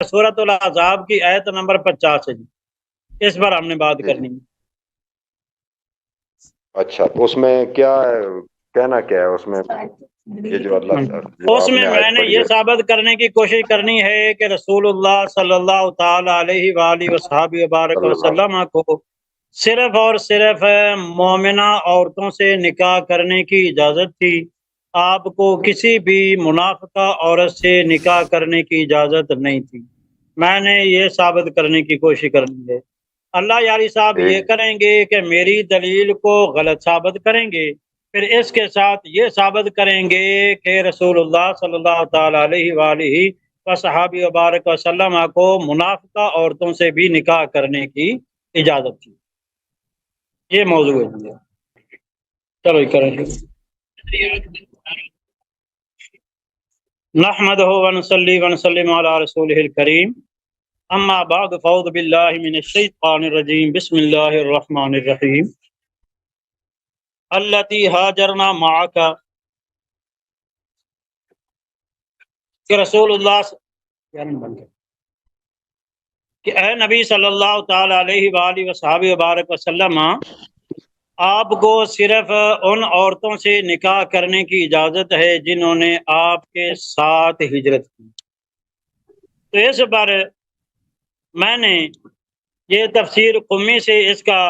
سورۃ الاحزاب کی آیت نمبر 50 ہے جی، اس پر ہم نے بات کرنی ہے۔ اچھا، تو اس میں کیا کہنا کیا ہے اس میں؟ یہ جو اللہ جو اس آپ میں نے میں آیت نے پڑھی یہ ہے، ثابت کرنے کی کوشش کرنی ہے کہ رسول اللہ صلی اللہ تعالی علیہ وآلہ وصحبہ وبارک صلی اللہ وسلم کو صرف اور صرف مومنہ عورتوں سے نکاح کرنے کی اجازت تھی، آپ کو کسی بھی منافقہ عورت سے نکاح کرنے کی اجازت نہیں تھی۔ میں نے یہ ثابت کرنے کی کوشش کرنی ہے۔ اللہ یاری صاحب یہ کریں گے کہ میری دلیل کو غلط ثابت کریں گے، پھر اس کے ساتھ یہ ثابت کریں گے کہ رسول اللہ صلی اللہ تعالی علیہ وآلہ وصحابہ وبارک وسلم کو منافقہ عورتوں سے بھی نکاح کرنے کی اجازت تھی۔ یہ موضوع ہے۔ چلو کریں گے۔ نحمدہ ونصلی ونسلم علی رسولہ الکریم، اما بعد فاعوذ باللہ من الشیطان الرجیم، بسم اللہ الرحمن الرحیم۔ التی ہاجرنا معک، کہ رسول اللہ کہ اے نبی صلی اللہ تعالی علیہ وآلہ وصحبہ وبارک وسلم، آپ کو صرف ان عورتوں سے نکاح کرنے کی اجازت ہے جنہوں نے آپ کے ساتھ ہجرت کی۔ تو اس پر میں نے یہ تفسیر قمی سے اس کا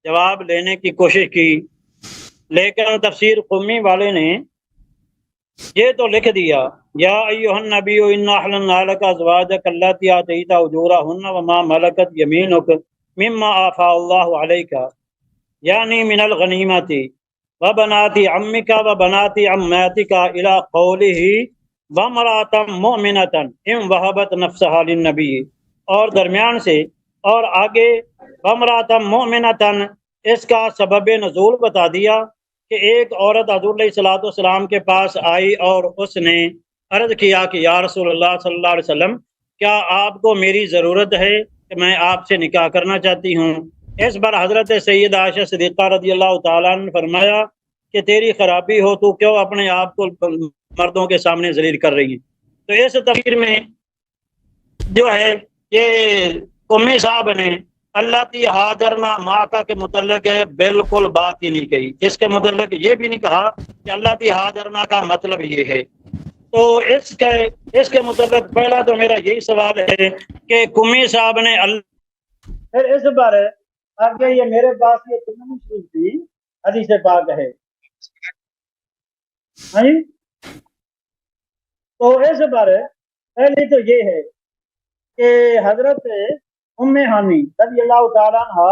جواب لینے کی کوشش کی، لیکن تفسیر قمی والے نے یہ تو لکھ دیا، یا ایھا النبی انا احللنا لک ازواجک اللاتی آتیت اجورہن وما ملکت یمینک مما آفاء اللہ علیک، یعنی من الغنیمت وبنات عمک وبنات عماتک الی قولہ وامرأۃ مؤمنۃ ان وہبت نفسہا للنبی، اور درمیان سے اور آگے وامرأۃ مؤمنۃ اس کا سبب نزول بتا دیا کہ ایک عورت حضور علیہ الصلوۃ والسلام کے پاس آئی اور اس نے عرض کیا کہ یا رسول اللہ صلی اللہ علیہ وسلم، کیا آپ کو میری ضرورت ہے کہ میں آپ سے نکاح کرنا چاہتی ہوں؟ اس پر حضرت سیدہ عائشہ صدیقہ رضی اللہ تعالیٰ عنہ نے فرمایا کہ تیری خرابی ہو، تو کیوں اپنے آپ کو مردوں کے سامنے ذلیل کر رہی ہے؟ تو اس تفسیر میں جو ہے یہ قمی صاحب نے اللہ تی ہاجرنا معک کے متعلق بالکل بات ہی نہیں کہی۔ اس کے متعلق یہ بھی نہیں کہا کہ اللہ تی ہاجرنا کا مطلب یہ ہے۔ تو اس کے متعلق پہلا تو میرا یہی سوال ہے کہ قمی صاحب نے پھر اس پر آگے یہ میرے پاس یہ ترمذی شریف کی حدیث پاک ہے، ہاں جی، تو اس پر پہلی تو یہ ہے کہ حضرت ام ہانی رضی اللہ تعالیٰ عنہ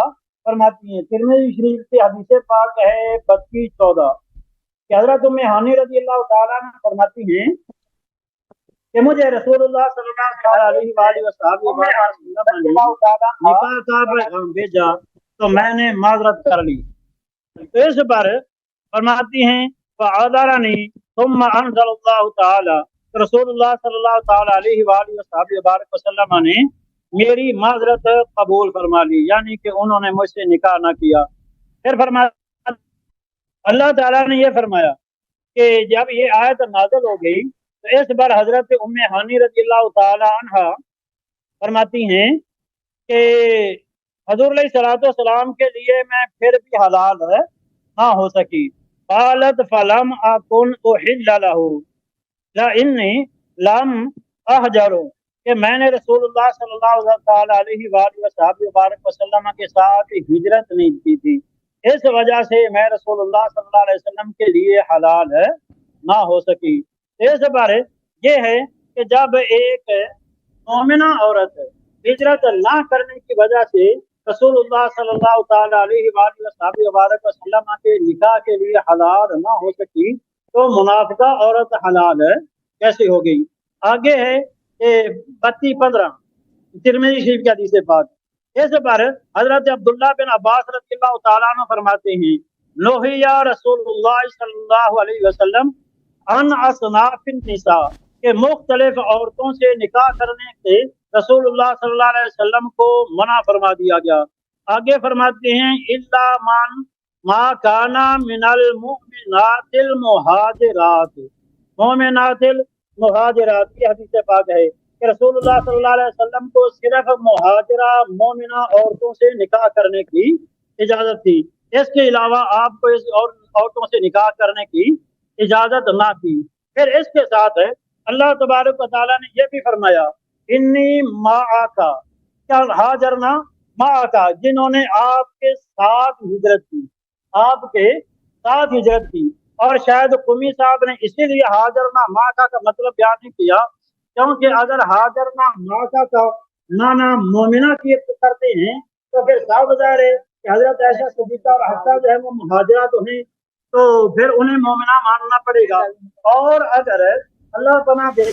فرماتی ہیں، ترمذی شریف کی حدیث پاک ہے 32-14، کہ حضرت ام ہانی رضی اللہ تعالیٰ عنہ فرماتی ہیں کہ مجھے رسول اللہ صلی اللہ تعالیٰ علیہ وآلہ وسلم نے نکاح کا پیغام بھیجا تو میں نے معذرت کر لی۔ تو اس پر فرماتی ہیں فَعَذَرَنِي ثُمَّ أَنزَلَ اللَّهُ تعالیٰ، رسول اللہ صلی اللہ تعالیٰ علیہ وآلہ وسلم وسلم نے میری معذرت قبول فرما لی، یعنی کہ انہوں نے مجھ سے نکاح نہ کیا۔ پھر فرمایا اللہ تعالیٰ نے یہ فرمایا کہ جب یہ آیت نازل ہو گئی تو اس پر حضرت ام ہانی رضی اللہ تعالی عنہ فرماتی ہیں کہ حضور علیہ الصلوۃ والسلام کے لیے میں پھر بھی حلال نہ ہو سکی۔ قالت فلم اکن احل له لانی لم احجر، کہ میں نے رسول اللہ صلی اللہ تعالی علیہ وآلہ وسلم کے ساتھ ہجرت نہیں کی تھی، اس وجہ سے میں رسول اللہ صلی اللہ علیہ وسلم کے لیے حلال نہ ہو سکی۔ اس پر یہ ہے کہ جب ایک مومنہ عورت ہجرت نہ کرنے کی وجہ سے رسول اللہ صلی اللہ تعالی علیہ وآلہ وسلم کے نکاح کے لیے حلال نہ ہو سکی تو منافقہ عورت حلال کیسے ہو گئی؟ آگے ہے 32-15 ترمذی شریف کی حدیث پاک، اس پر حضرت عبداللہ بن عباس رضی اللہ تعالیٰ عنہ فرماتے ہیں نہی رسول اللہ صلی اللہ علیہ وسلم ان اصناف النساء، کہ مختلف عورتوں سے نکاح کرنے سے رسول اللہ صلی اللہ علیہ وسلم کو منع فرما دیا گیا۔ آگے فرماتے ہیں الا من ما کان من المؤمنات المہاجرات، مومنات المہاجرات کی حدیث پاک ہے۔ کہ رسول اللہ صلی اللہ علیہ وسلم کو صرف مہاجرہ مومنہ عورتوں سے نکاح کرنے کی اجازت تھی، اس کے علاوہ آپ کو اس عورتوں سے نکاح کرنے کی اجازت نہ تھی۔ پھر اس کے ساتھ اللہ تبارک و تعالیٰ نے یہ بھی فرمایا انی معاکا، کیا ہاجرنا معاکا، جنہوں نے آپ کے ساتھ ہجرت کی، آپ کے ساتھ ہجرت کی۔ اور شاید قمی صاحب نے اسی لیے ہاجرنا معاکا کا مطلب بیان نہیں کیا، کیونکہ اگر ہاجرنا معاکا کا معنی مومنہ کی کرتے ہیں تو پھر صاف ظاہر ہے کہ حضرت عائشہ صدیقہ اور حفصہ جو ہے وہ مہاجرہ تو ہیں، تو پھر انہیں مومنہ ماننا پڑے گا۔ اور اگر اللہ پناہ دے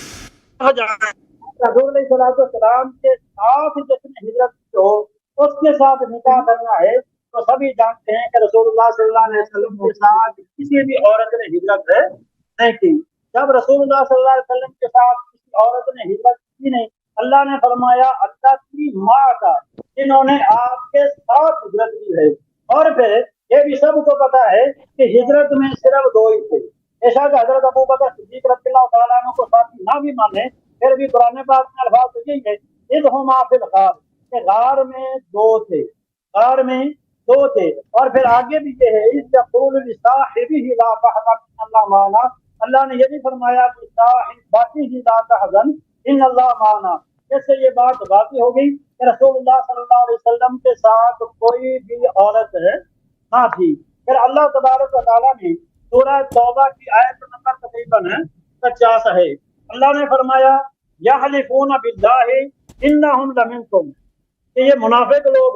رسول علیہ السلام کے ساتھ جس نے ہجرت کی ہو اس کے ساتھ نکاح کرنا ہے، تو سبھی جانتے ہیں کہ رسول اللہ صلی اللہ علیہ وسلم کے ساتھ کسی بھی عورت نے ہجرت نہیں کی۔ جب رسول اللہ صلی اللہ علیہ وسلم کے ساتھ کسی عورت نے ہجرت کی نہیں، اللہ نے فرمایا اللہ کی ماں کا، جنہوں نے آپ کے ساتھ ہجرت کی ہے۔ اور پھر یہ بھی سب کو پتا ہے کہ ہجرت میں صرف دو ہی تھے، بے شک حضرت ابو بکر صدیق رضی اللہ تعالیٰ عنہ کو ساتھی نہ بھی مانے، پھر بھی قرآن پاک میں الفاظ تو یہی ہے اذہما فی الغار، کہ غار میں دو تھے، غار میں دو تھے۔ اور پھر آگے بھی یہ ہے اذ یقول لصاحبہ لا تحزن ان اللہ معنا، اللہ نے یہ بھی فرمایا کہ صاحبہ لا تحزن ان اللہ معنا، جس سے یہ بات واضح ہو گئی کہ رسول اللہ صلی اللہ علیہ وسلم کے ساتھ کوئی بھی عورت نہ تھی۔ پھر اللہ تبارک و تعالیٰ نے سورہ توبہ کی آیت نمبر تقریباً 50 ہے، اللہ نے فرمایا یحلفون باللہ انہم لمنکم، کہ یہ منافق لوگ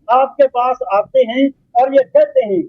آپ کے پاس آتے ہیں اور یہ کہتے ہیں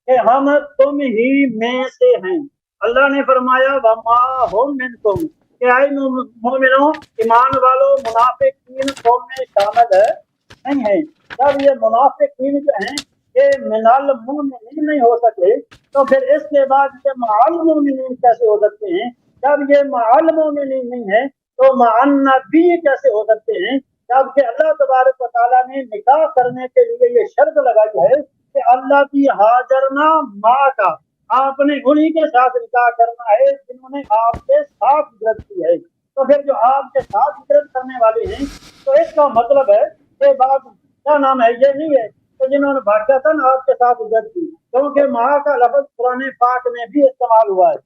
کہ ہم تم ہی میں سے ہیں۔ اللہ نے فرمایا وما ہم منکم، کہ اے مومنوں ایمان والو منافقین قوم میں شامل نہیں ہیں۔ جب یہ منافقین جو ہیں یہ من المؤمنین نہیں ہو سکے تو پھر اس کے بعد یہ مع المؤمنین کیسے ہو سکتے ہیں؟ جب یہ مع المؤمنین نہیں ہے تو مع النبی کیسے ہو سکتے ہیں؟ جبکہ اللہ تبارک و تعالیٰ نے نکاح کرنے کے لیے یہ شرط لگائی ہے کہ اللہ کی ہاجرنا ماں کا، آپ نے انہی کے ساتھ نکاح کرنا ہے جنہوں نے آپ کے ساتھ ہجرت کی ہے۔ تو پھر جو آپ کے ساتھ ہجرت کرنے والے ہیں تو اس کا مطلب ہے کہ بات کیا نام ہے، یہ نہیں ہے کہ جنہوں نے بھاگتاً آپ کے ساتھ ہجرت کی، کیونکہ ماں کا لفظ قرآن پاک میں بھی استعمال ہوا ہے،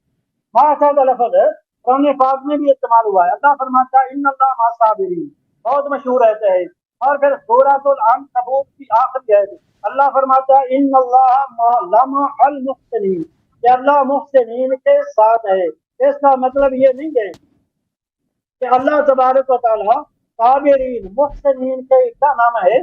ماں کا لفظ قرآن پاک میں بھی استعمال ہوا ہے۔ اللہ فرماتا ہے ان اللہ مع الصابرین، بہت مشہور رہتا ہے۔ اور پھر سورۃ العنکبوت کی آخری آیت اللہ فرماتا ہے ان اللہ مع المحسنین، کہ اللہ محسنین کے ساتھ ہے۔ اس کا مطلب یہ نہیں ہے کہ اللہ تبارک و تعالیٰ صابرین محسنین کے کیا نام ہے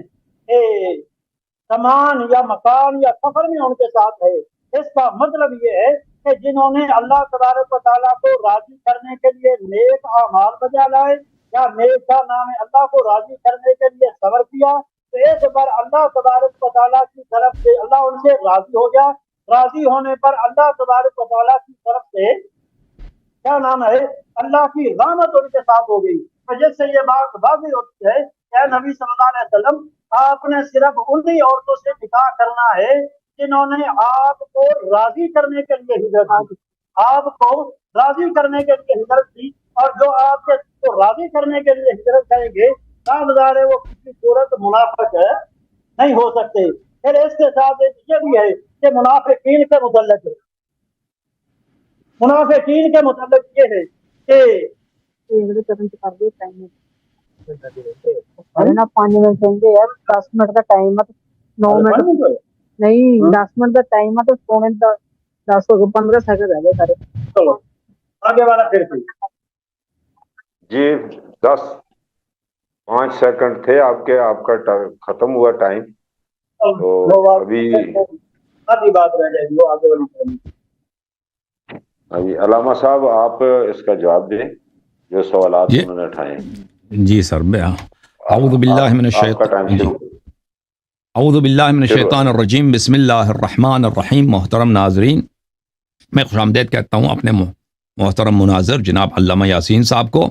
زمان یا مکان یا سفر میں ان کے ساتھ ہے۔ اس کا مطلب یہ ہے کہ جنہوں نے اللہ تبارک و تعالیٰ کو راضی کرنے کے لیے نیک اعمال بجا لائے یا نیک کا نام ہے اللہ کو راضی کرنے کے لیے صبر کیا، تو ایک بار اللہ تبارک و تعالیٰ کی طرف سے اللہ ان سے راضی ہو گیا، راضی ہونے پر اللہ تبارک و تعالیٰ کی طرف سے کیا نام ہے اللہ کی رحمت ان کے ساتھ ہو گئی۔ تو جس سے یہ بات واضح ہوتی ہے کہ نبی صلی اللہ علیہ وسلم آپ نے صرف انہی عورتوں سے نکاح کرنا ہے جنہوں نے آپ کو راضی کرنے کے لیے ہجرت کی، آپ کو راضی کرنے کے لیے ہجرت کی، اور جو آپ کو راضی کرنے کے لیے ہجرت کریں گے ظاہر ہے وہ کسی صورت منافق نہیں ہو سکتے۔ پھر اس کے ساتھ یہ بھی ہے کہ منافقین کے متعلق یہ ہے کہ 5 منٹ رہیں گے یار، 10 منٹ کا ٹائم ہے، 9 منٹ نہیں 10 منٹ کا ٹائم ہے تو پونے 10 ہو گئے، 15 سیکنڈ رہ گئے سارے۔ چلو آگے والا پھر سے جی 5 سیکنڈ تھے آپ کے، آپ کا ختم ہوا ٹائم، تو ابھی آدھی بات رہ جائے گی، وہ آگے والی ابھی علامہ صاحب آپ اس کا جواب دیں جو سوالات انہوں نے اٹھائے ہیں۔ جی سر، اعوذ باللہ من الشیطان الرجیم، بسم اللہ الرحمن الرحیم۔ محترم ناظرین، میں خوش آمدید کہتا ہوں اپنے محترم مناظر جناب علامہ یاسین صاحب کو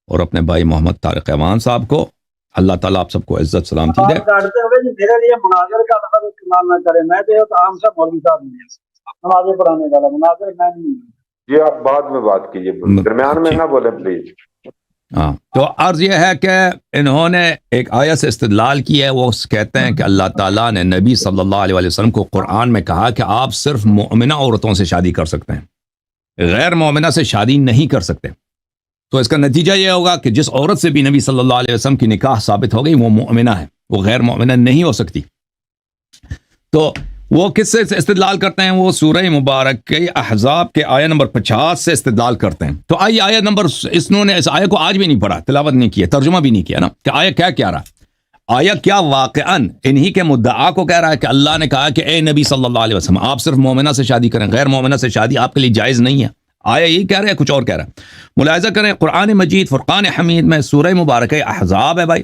اور اپنے بھائی محمد طارق ایوان صاحب کو۔ اللہ تعالیٰ آپ سب کو عزت سلامتی دے۔ میرے لیے مناظر کا لفظ استعمال نہ کریں، میں تو ایک عام سا مولوی صاحب نہیں ہوں، نماز پڑھانے والا، مناظر میں نہیں ہوں۔ جی آپ بعد میں بات کیجیے، درمیان میں نہ بولیں پلیز۔ ہاں تو عرض یہ ہے کہ انہوں نے ایک آیت سے استدلال کی ہے. وہ کہتے ہیں کہ اللہ تعالیٰ نے نبی صلی اللہ علیہ وسلم کو قرآن میں کہا کہ آپ صرف مؤمنہ عورتوں سے شادی کر سکتے ہیں, غیر مؤمنہ سے شادی نہیں کر سکتے. تو اس کا نتیجہ یہ ہوگا کہ جس عورت سے بھی نبی صلی اللہ علیہ وسلم کی نکاح ثابت ہو گئی وہ مؤمنہ ہے, وہ غیر مؤمنہ نہیں ہو سکتی. تو وہ کس سے استدلال کرتے ہیں؟ وہ سورہ مبارک کے احزاب کے آیت نمبر 50 سے استدلال کرتے ہیں. تو آئیے آیت نمبر, انہوں نے اس آیت کو آج بھی نہیں پڑھا, تلاوت نہیں کیا, ترجمہ بھی نہیں کیا نا, کہ آیت کیا کہہ رہا. آیت کیا واقعاً انہی کے مدعا کو کہہ رہا ہے کہ اللہ نے کہا کہ اے نبی صلی اللہ علیہ وسلم آپ صرف مومنہ سے شادی کریں, غیر مومنہ سے شادی آپ کے لیے جائز نہیں ہے. آیا یہی کہہ رہا ہے, کچھ اور کہہ رہا ہے. ملاحظہ کریں قرآن مجید فرقان حمید میں سورہ مبارک احزاب ہے بھائی,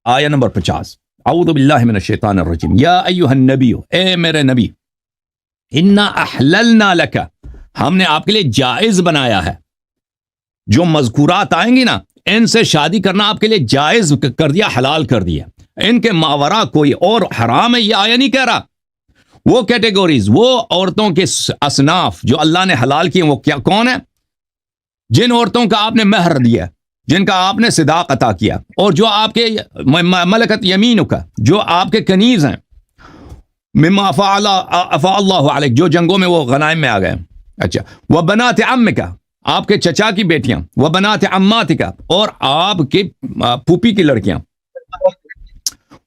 آیت نمبر 50. اعوذ باللہ من الشیطان الرجیم. یا ایھا النبی, اے میرے نبی, انا احللنا لک, ہم نے آپ کے لیے جائز بنایا ہے. جو مذکورات آئیں گی نا ان سے شادی کرنا آپ کے لیے جائز کر دیا, حلال کر دیا. ان کے ماورا کوئی اور حرام ہے یہ آیا نہیں کہہ رہا. وہ کیٹیگوریز, وہ عورتوں کے اصناف جو اللہ نے حلال کیے وہ کیا کون ہے؟ جن عورتوں کا آپ نے مہر دیا, جن کا آپ نے صداق عطا کیا, اور جو آپ کے ملکت یمین کا, جو آپ کے کنیز ہیں, مما افاء اللہ علیک, جو جنگوں میں وہ غنائم میں آ گئے. اچھا, وہ بنات عمک, آپ کے چچا کی بیٹیاں, وہ بنات عماتک, اور آپ کی پھوپھی کی لڑکیاں,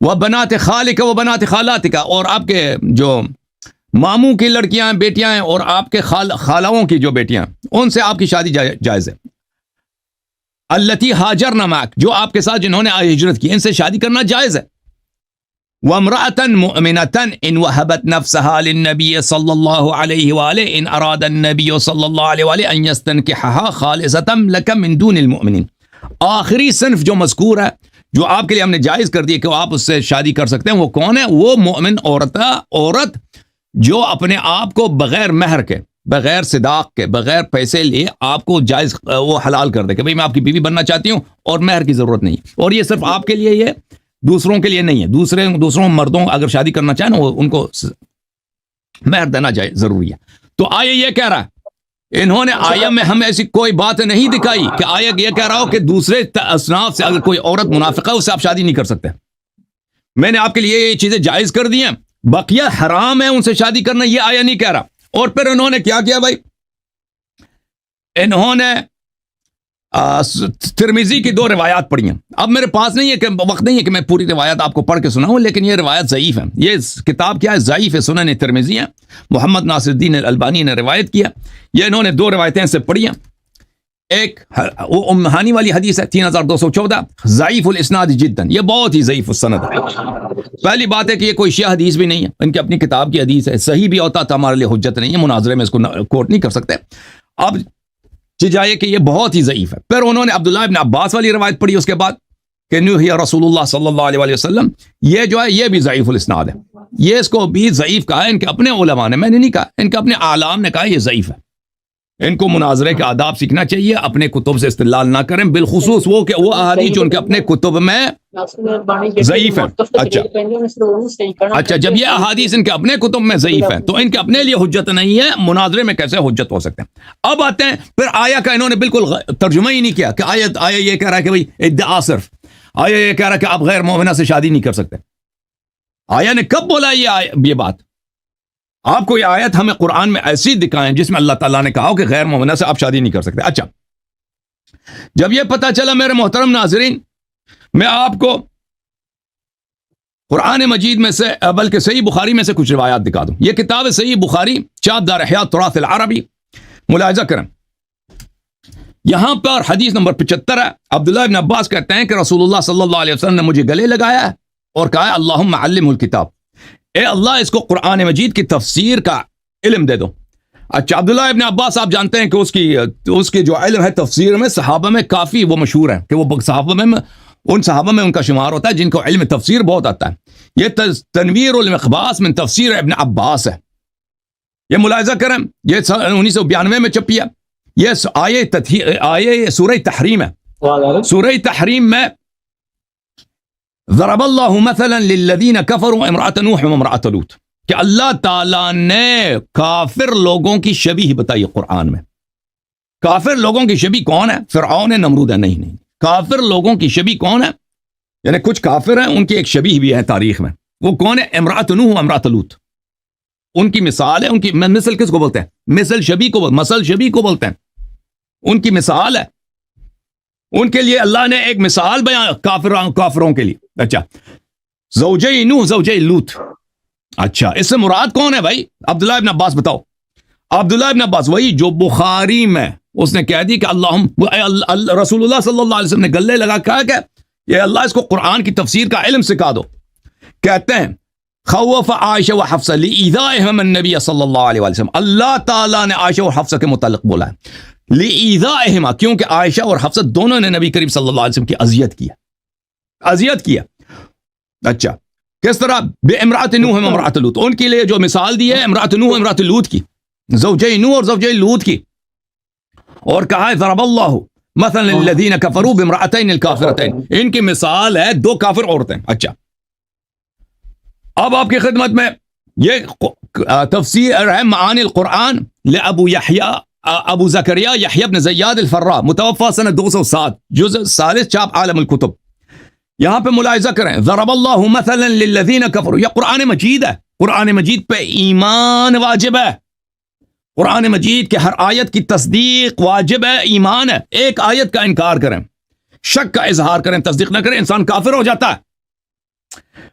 وہ بنات خالک, وہ بنات خالاتک, اور آپ کے جو ماموں کی لڑکیاں بیٹیاں ہیں, اور آپ کے خالاؤں کی جو بیٹیاں, ان سے آپ کی شادی جائز ہے. اللتی ہاجرن معک, جو آپ کے ساتھ جنہوں نے ہجرت کی, ان سے شادی کرنا جائز ہے. وامرأة مؤمنة إن وهبت نفسها للنبي صلى الله عليه وآله إن أراد النبي صلى الله عليه وآله أن يستنكحها خالصة لك من دون المؤمنين. آخری صنف جو مذکور ہے, جو آپ کے لیے ہم نے جائز کر دی کہ آپ اس سے شادی کر سکتے ہیں, وہ کون ہے؟ وہ مؤمن عورت جو اپنے آپ کو بغیر مہر کے, بغیر صداق کے, بغیر پیسے لیے آپ کو جائز وہ حلال کر دے کہ بھئی میں آپ کی بیوی بننا چاہتی ہوں اور مہر کی ضرورت نہیں. اور یہ صرف آپ کے لیے, یہ دوسروں کے لیے نہیں ہے. دوسروں مردوں اگر شادی کرنا چاہیں نا, ان کو مہر دینا ضروری ہے. تو آیہ یہ کہہ رہا ہے, انہوں نے آیہ میں ہمیں ایسی کوئی بات نہیں دکھائی کہ آیہ یہ کہہ رہا ہو کہ دوسرے اصناف سے اگر کوئی عورت منافقہ اس سے آپ شادی نہیں کر سکتے. میں نے آپ کے لیے یہ چیزیں جائز کر دی ہیں, بقیہ حرام ہے ان سے شادی کرنا, یہ آیہ نہیں کہہ رہا. اور پھر انہوں نے کیا کیا بھائی, انہوں نے ترمذی کی 2 روایات پڑھی ہیں. اب میرے پاس نہیں ہے کہ وقت نہیں ہے کہ میں پوری روایت آپ کو پڑھ کے سناؤں, لیکن یہ روایت ضعیف ہے. یہ کتاب کیا ہے؟ ضعیف ہے, سنن ترمذی ہے, محمد ناصر الدین الالبانی نے روایت کیا. یہ انہوں نے 2 روایتیں سے پڑھی ہیں. ایک وہ ام ہانی والی حدیث ہے 3214, ضعیف الاسناد جدا, یہ بہت ہی ضعیف السند ہے. پہلی بات ہے کہ یہ کوئی شیعہ حدیث بھی نہیں ہے, ان کی اپنی کتاب کی حدیث ہے. صحیح بھی ہوتا تو ہمارے لیے حجت نہیں ہے, مناظرے میں اس کو کوٹ نہیں کر سکتے. اب جائے کہ یہ بہت ہی ضعیف ہے. پھر انہوں نے عبداللہ ابن عباس والی روایت پڑھی اس کے بعد کہ نوحی رسول اللہ صلی اللہ علیہ وسلم, یہ جو ہے یہ بھی ضعیف الاسناد ہے. یہ اس کو بھی ضعیف کہا ہے ان کے اپنے علماء نے, میں نے نہیں کہا, ان کے اپنے اعلام نے کہا یہ ضعیف ہے. ان کو مناظرے کے آداب سیکھنا چاہیے, اپنے کتب سے استدلال نہ کریں, بالخصوص وہ کہ وہ احادیث جو ان کے اپنے کتب میں ضعیف ہیں. اچھا, جب یہ احادیث ان کے اپنے کتب میں ضعیف ہیں تو ان کے اپنے لیے حجت نہیں ہے, مناظرے میں کیسے حجت ہو سکتے ہیں؟ اب آتے ہیں پھر آیا کا انہوں نے بالکل ترجمہ ہی نہیں کیا کہ آیا یہ کہہ رہا ہے کہ بھئی ادعا صرف, آیا یہ کہہ رہا ہے کہ آپ غیر مومنہ سے شادی نہیں کر سکتے. آیا نے کب بولا یہ بات؟ آپ کو یہ آیت ہمیں قرآن میں ایسی دکھائیں جس میں اللہ تعالیٰ نے کہا کہ غیر مومنہ سے آپ شادی نہیں کر سکتے. اچھا, جب یہ پتہ چلا میرے محترم ناظرین, میں آپ کو قرآن مجید میں سے بلکہ صحیح بخاری میں سے کچھ روایات دکھا دوں. یہ کتاب ہے صحیح بخاری, چاپ دار احیاء تراث العربی. ملاحظہ کریں, یہاں پر حدیث نمبر 75 ہے. عبداللہ ابن عباس کہتے ہیں کہ رسول اللہ صلی اللہ علیہ وسلم نے مجھے گلے لگایا ہے اور کہا ہے اللہم علمہ الکتاب, اے اللہ اس کو قرآن مجید کی تفسیر کا علم دے دو. اچھا, عبداللہ ابن عباس آپ جانتے ہیں کہ اس کی جو علم ہے تفسیر میں صحابہ میں کافی وہ مشہور ہے کہ وہ صحابہ میں ان کا شمار ہوتا ہے جن کو علم تفسیر بہت آتا ہے. یہ تنویر المقباس من تفسیر ابن عباس ہے. یہ ملاحظہ کریں, یہ 1992 میں چھپی ہے. یہ آیے سورہ تحریم ہے. سورہ تحریم میں ضرب اللہ مثلا للذین کفروا امرأۃ نوح و امرأۃ لوط, کہ اللہ تعالیٰ نے کافر لوگوں کی شبیہ بتائی قرآن میں. کافر لوگوں کی شبیہ کون ہے؟ فرعون, نمرود ہے؟ نہیں, کافر لوگوں کی شبیہ کون ہے؟ یعنی کچھ کافر ہیں ان کی ایک شبیہ بھی ہے تاریخ میں. وہ کون ہے؟ امرأۃ نوح و امرأۃ لوط. ان کی مثال ہے. ان کی مثل کس کو بولتے ہیں؟ مثل شبیہ کو مثل شبیہ کو بولتے ہیں. ان کی مثال ہے. ان کے لیے اللہ نے ایک مثال بیان کافروں کے لیے. اچھا زوجی نوح زوجی لوط. اچھا اس سے مراد کون ہے بھائی؟ عبداللہ ابن عباس بتاؤ. عبداللہ ابن عباس وہی جو بخاری میں اس نے کہہ دی کہ رسول اللہ صلی اللہ علیہ وسلم نے گلے لگا کہا کہ یہ اللہ اس کو قرآن کی تفسیر کا علم سکھا دو. کہتے ہیں خوف عائشہ و حفصہ لإیذائہم النبی صلی اللہ علیہ وسلم. اللہ تعالیٰ نے عائشہ اور حفصہ کے متعلق بولا ہے لإیذائہما، کیونکہ عائشہ اور حفصہ دونوں نے نبی کریم صلی اللہ علیہ وسلم کی اذیت کیا. اچھا کس طرح؟ بامرأۃ نوح و امرأۃ لوط. ان کے لیے جو مثال دی ہے امرأۃ نوح و امرأۃ لوط کی، زوجی نوح اور زوجی لوط کی. اور کہا ہے ضرب اللہ مثلا للذین کفروا بامرأتین الکافرتین. ان کی مثال ہے دو کافر عورتیں. اچھا اب آپ کی خدمت میں یہ تفسیر ہے معانی القرآن لابو یحییٰ ابو زکریا یحییٰ بن زیاد الفراء متوفى سنہ 207 جزء ثالث چاپ عالم الکتب. یہاں پہ ملاحظہ کریں ضرب اللہ مثلا للذین کفروا. یہ قرآن مجید ہے. قرآن مجید پہ ایمان واجب ہے. قرآن مجید کے ہر آیت کی تصدیق واجب ہے، ایمان ہے. ایک آیت کا انکار کریں، شک کا اظہار کریں، تصدیق نہ کریں، انسان کافر ہو جاتا ہے.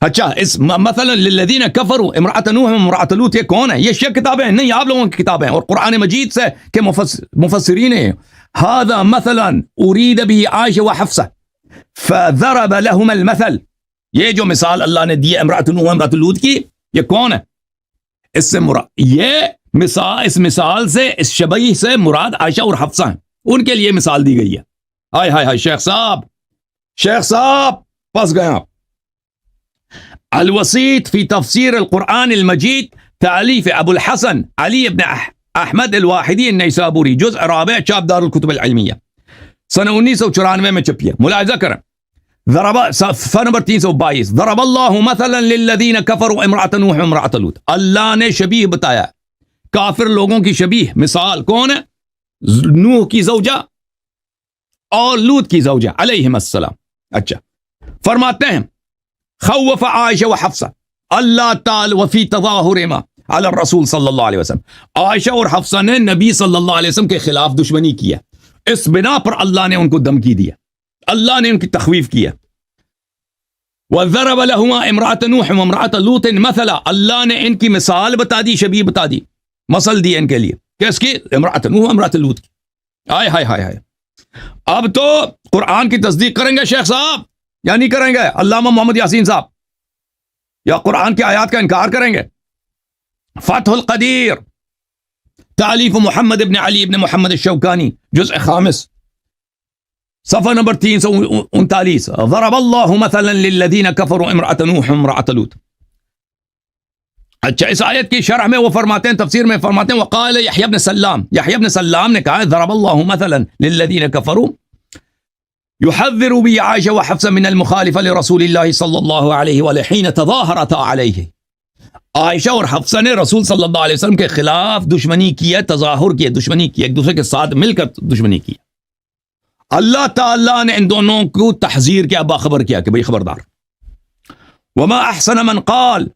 اچھا اس مثلا للذین کفروا امرأۃ نوح و امرأۃ لوط یہ کون ہے؟ یہ شیعہ کتابیں ہیں، نہیں آپ لوگوں کی کتابیں ہیں. اور قرآن مجید سے کہ مفسرین ہیں هذا مثلا اريد به عائشہ و حفصہ فضرب لهما المثل. یہ جو مثال اللہ نے دی ہے امرأۃ نوح و امرأۃ لوط کی، یہ کون ہے؟ اس سے مراد اس مثال سے اس شبیہ سے مراد عائشہ اور حفصہ ہیں. ان کے لیے مثال دی گئی ہے. ہائے ہائے ہائے شیخ صاحب پس گئے آپ. الوسیط فی تفسیر القرآن المجید تالیف ابو الحسن علی ابن احمد الواحدی النیسابوری جزء رابع چاپ دار الکتب العلمیہ سنہ 1994 میں چھپی ہے. ملاحظہ کریں صفحہ نمبر 322 ضرب اللہ مثلا للذین کفروا امرأۃ نوح و امرأۃ لوط. اللہ نے شبیہ بتایا کافر لوگوں کی شبیہ. مثال کون ہے؟ نوح کی زوجہ اور لوط کی زوجہ علیہم السلام. اچھا فرماتے ہیں خوف عائشہ و حفصہ اللہ تعالی وفی تظاہرہما علی الرسول صلی اللہ علیہ وسلم. عائشہ اور حفصہ نے نبی صلی اللہ علیہ وسلم کے خلاف دشمنی کیا. اس بنا پر اللہ نے ان کو دھمکی دیا، اللہ نے ان کی تخویف کیا. وَضَرَبَ لَهُمَا امرأۃ نوح و امرأۃ لوط مثلا. اللہ نے ان کی مثال بتا دی، شبیہ بتا دی، مثل دی ان کے لیے. کس کی؟ امرأۃ نوح و امرأۃ لوط کی. ہائے ہائے ہائے ہائے. اب تو قرآن کی تصدیق کریں گے شیخ صاحب یا نہیں کریں گے؟ علامہ محمد یاسین صاحب یا قرآن کی آیات کا انکار کریں گے؟ فتح القدیر تالیف محمد ابن علی ابن محمد الشوکانی جزء خامس صفحہ نمبر 339 ضرب اللہ مثلا للذین کفروا امرأۃ نوح و امرأۃ لوط. اچھا اس آیت کی شرح میں وہ فرماتے ہیں، تفسیر میں فرماتے ہیں وقال یحییٰ بن سلام نے کہا ضرب اللہ مثلا للذین کفروا يحذر بي عائشة وحفصة من المخالفة لرسول الله صلى الله عليه وآله حين تظاهرتا عليه. عائشہ اور حفصہ نے رسول صلی اللہ علیہ وسلم کے خلاف دشمنی کی ہے، تظاہر کی ہے، دشمنی کی ہے، ایک دوسرے کے ساتھ مل کر دشمنی کی. اللہ تعالیٰ نے ان دونوں کو تحذیر کیا، باخبر کیا کہ بھئی خبردار. وما احسن من قال،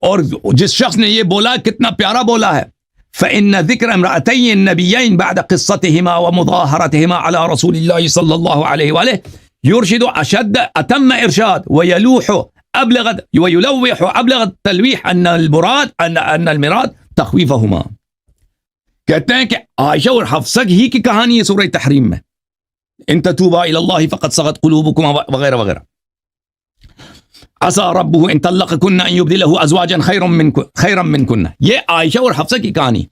اور جس شخص نے یہ بولا کتنا پیارا بولا ہے فإن ذكر امرأتين النبيين بعد قصتهما ومظاهرتهما على رسول الله صلى الله عليه وآله يرشد أشد أتم إرشاد ويلوح أبلغ التلويح أن المراد تخويفهما. کہتے ہیں کہ عائشہ اور حفصہ ہی کی کہانی ہے سورہ تحریم میں، ان تتوبا إلى الله فقد صغت قلوبكما وغیرہ وغیرہ. عسى ربه ان طلقكن ان يبدله ازواجا خيرا منكن. یہ عائشہ اور حفصہ کی کہانی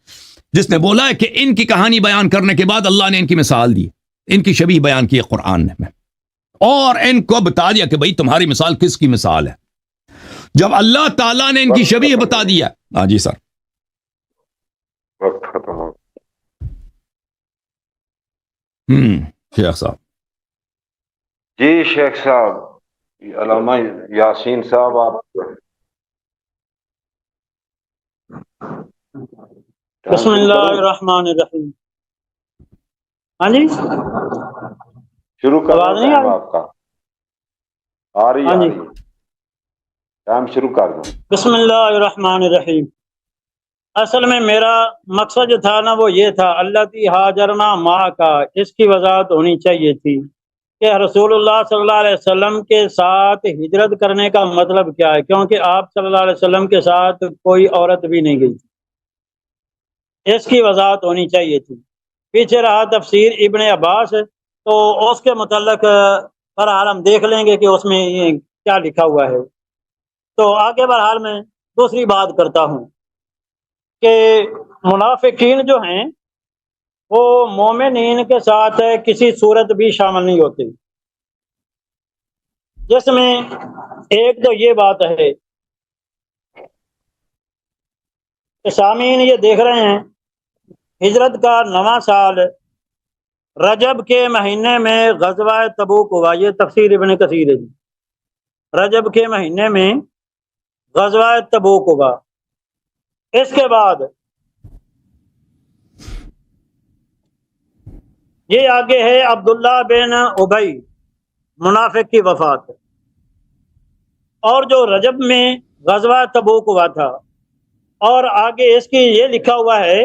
جس نے بولا ہے کہ ان کی کہانی بیان کرنے کے بعد اللہ نے ان کی مثال دی، ان کی شبیہ بیان کی قرآن میں، اور ان کو بتا دیا کہ بھئی تمہاری مثال کس کی مثال ہے. جب اللہ تعالیٰ نے ان کی شبیہ بتا دیا. ہاں جی سر وقت ختم ہو. شیخ صاحب. جی شیخ صاحب علامہ یاسین صاحب آپ بسم اللہ الرحمن الرحیم. ہاں جی شروع کر آواز نہیں آ رہی؟ آپ کا آ رہی ہاں جی، ٹائم شروع کر دو۔ بسم اللہ الرحمن الرحیم۔ اصل میں میرا مقصد جو تھا نا وہ یہ تھا، اللہ تی ہاجرنا ماں کا، اس کی وضاحت ہونی چاہیے تھی کہ رسول اللہ صلی اللہ علیہ وسلم کے ساتھ ہجرت کرنے کا مطلب کیا ہے، کیونکہ آپ صلی اللہ علیہ وسلم کے ساتھ کوئی عورت بھی نہیں گئی تھی، اس کی وضاحت ہونی چاہیے تھی۔ پیچھے رہا تفسیر ابن عباس، تو اس کے متعلق بہرحال ہم دیکھ لیں گے کہ اس میں یہ کیا لکھا ہوا ہے۔ تو آگے بہرحال میں دوسری بات کرتا ہوں کہ منافقین جو ہیں وہ مومنین کے ساتھ کسی صورت بھی شامل نہیں ہوتے، جس میں ایک تو یہ بات ہے کہ سامعین یہ دیکھ رہے ہیں ہجرت کا نواں سال رجب کے مہینے میں غزوہ تبوک ہوا، یہ تفسیر ابن کثیر ہے جی۔ رجب کے مہینے میں غزوہ تبوک ہوا، اس کے بعد یہ آگے ہے عبداللہ بن ابی منافق کی وفات، اور جو رجب میں غزوہ تبوک ہوا تھا، اور آگے اس کی یہ لکھا ہوا ہے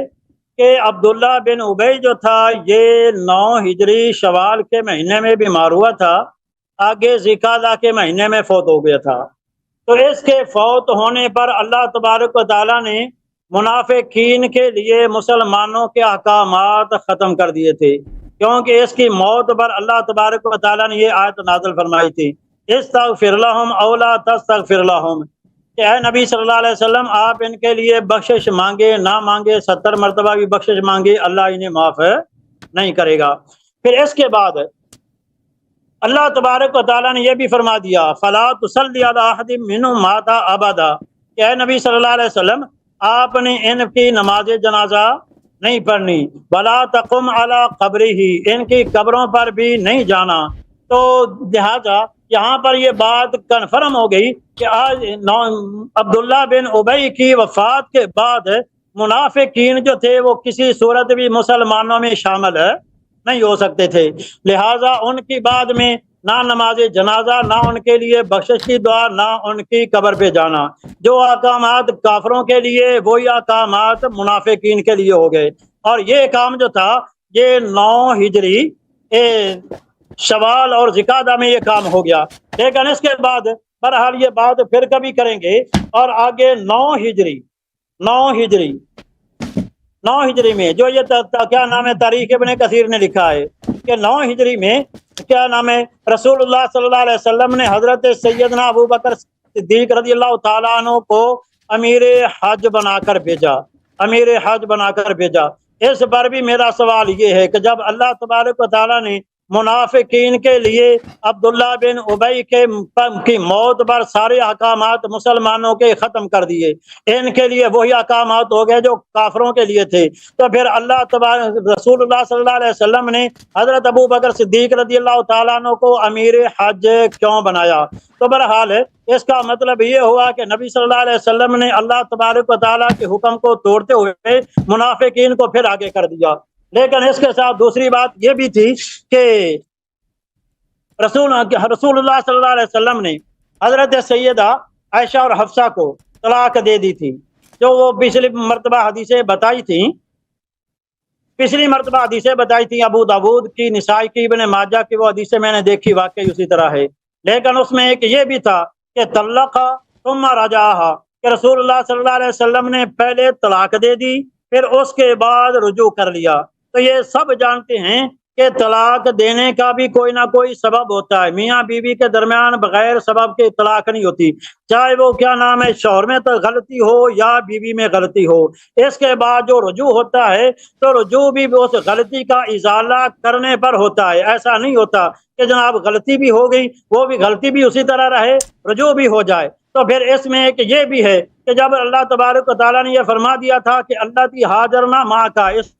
کہ عبداللہ بن ابی جو تھا یہ 9 ہجری شوال کے مہینے میں بیمار ہوا تھا، آگے ذیقعدہ کے مہینے میں فوت ہو گیا تھا۔ تو اس کے فوت ہونے پر اللہ تبارک و تعالیٰ نے منافقین کے لیے مسلمانوں کے احکامات ختم کر دیے تھے، کیونکہ اس کی موت پر اللہ تبارک و تعالیٰ نے یہ آیت نازل فرمائی تھی، استغفر لہم او لا تستغفر لہم، کہ اے نبی صلی اللہ علیہ وسلم آپ ان کے لیے بخشش مانگے نہ مانگے، 70 مرتبہ بھی بخشش مانگے، اللہ انہیں معاف نہیں کرے گا۔ پھر اس کے بعد اللہ تبارک و تعالیٰ نے یہ بھی فرما دیا فلا تصلی علی احد منہم مات ابدا، کہ اے نبی صلی اللہ علیہ وسلم آپ نے ان کی نماز جنازہ نہیں پڑھنی، ولا تقم علی قبرہ، ان کی قبروں پر بھی نہیں جانا۔ تو لہذا یہاں پر یہ بات کنفرم ہو گئی کہ آج عبداللہ بن ابی کی وفات کے بعد منافقین جو تھے وہ کسی صورت بھی مسلمانوں میں شامل نہیں ہو سکتے تھے، لہٰذا ان کی بعد میں نہ نماز جنازہ، نہ ان کے لیے بخشش کی دعا، نہ ان کی قبر پہ جانا۔ جو احکامات کافروں کے لیے وہی احکامات منافقین کے لیے ہو گئے، اور یہ کام جو تھا یہ 9 ہجری شوال اور ذیقعدہ میں یہ کام ہو گیا، لیکن اس کے بعد بہرحال یہ بات پھر کبھی کریں گے۔ اور آگے 9 ہجری میں جو یہ کیا نام ہے تاریخ ابن کثیر نے لکھا ہے کہ 9 ہجری میں کیا نام ہے رسول اللہ صلی اللہ علیہ وسلم نے حضرت سیدنا ابو بکر صدیق رضی اللہ تعالیٰ عنہ کو امیر حج بنا کر بھیجا۔ اس پر بھی میرا سوال یہ ہے کہ جب اللہ تبارک و تعالیٰ نے منافقین کے لیے عبداللہ بن ابی کی موت پر سارے احکامات مسلمانوں کے ختم کر دیے، ان کے لیے وہی احکامات ہو گئے جو کافروں کے لیے تھے، تو پھر اللہ تبارک رسول اللہ صلی اللہ علیہ وسلم نے حضرت ابو بکر صدیق رضی اللہ تعالیٰ عنہ کو امیر حج کیوں بنایا؟ تو بہرحال اس کا مطلب یہ ہوا کہ نبی صلی اللہ علیہ وسلم نے اللہ تبارک و تعالیٰ کے حکم کو توڑتے ہوئے منافقین کو پھر آگے کر دیا۔ لیکن اس کے ساتھ دوسری بات یہ بھی تھی کہ رسول اللہ صلی اللہ علیہ وسلم نے حضرت سیدہ عائشہ اور حفصہ کو طلاق دے دی تھی، جو وہ پچھلی مرتبہ حدیثیں بتائی تھیں ابو داود کی، نسائی کی، ابن ماجہ کی، وہ حدیثیں میں نے دیکھی، واقعی اسی طرح ہے، لیکن اس میں ایک یہ بھی تھا کہ طلق ثم رجعها، کہ رسول اللہ صلی اللہ علیہ وسلم نے پہلے طلاق دے دی پھر اس کے بعد رجوع کر لیا۔ تو یہ سب جانتے ہیں کہ طلاق دینے کا بھی کوئی نہ کوئی سبب ہوتا ہے، میاں بیوی کے درمیان بغیر سبب کے طلاق نہیں ہوتی، چاہے وہ کیا نام ہے شوہر میں تو غلطی ہو یا بیوی میں غلطی ہو۔ اس کے بعد جو رجوع ہوتا ہے تو رجوع بھی اس غلطی کا ازالہ کرنے پر ہوتا ہے، ایسا نہیں ہوتا کہ جناب غلطی بھی ہو گئی وہ بھی غلطی بھی اسی طرح رہے، رجوع بھی ہو جائے۔ تو پھر اس میں ایک یہ بھی ہے کہ جب اللہ تبارک و تعالیٰ نے یہ فرما دیا تھا کہ اللہ کی ہاجرنا ماں کا، اس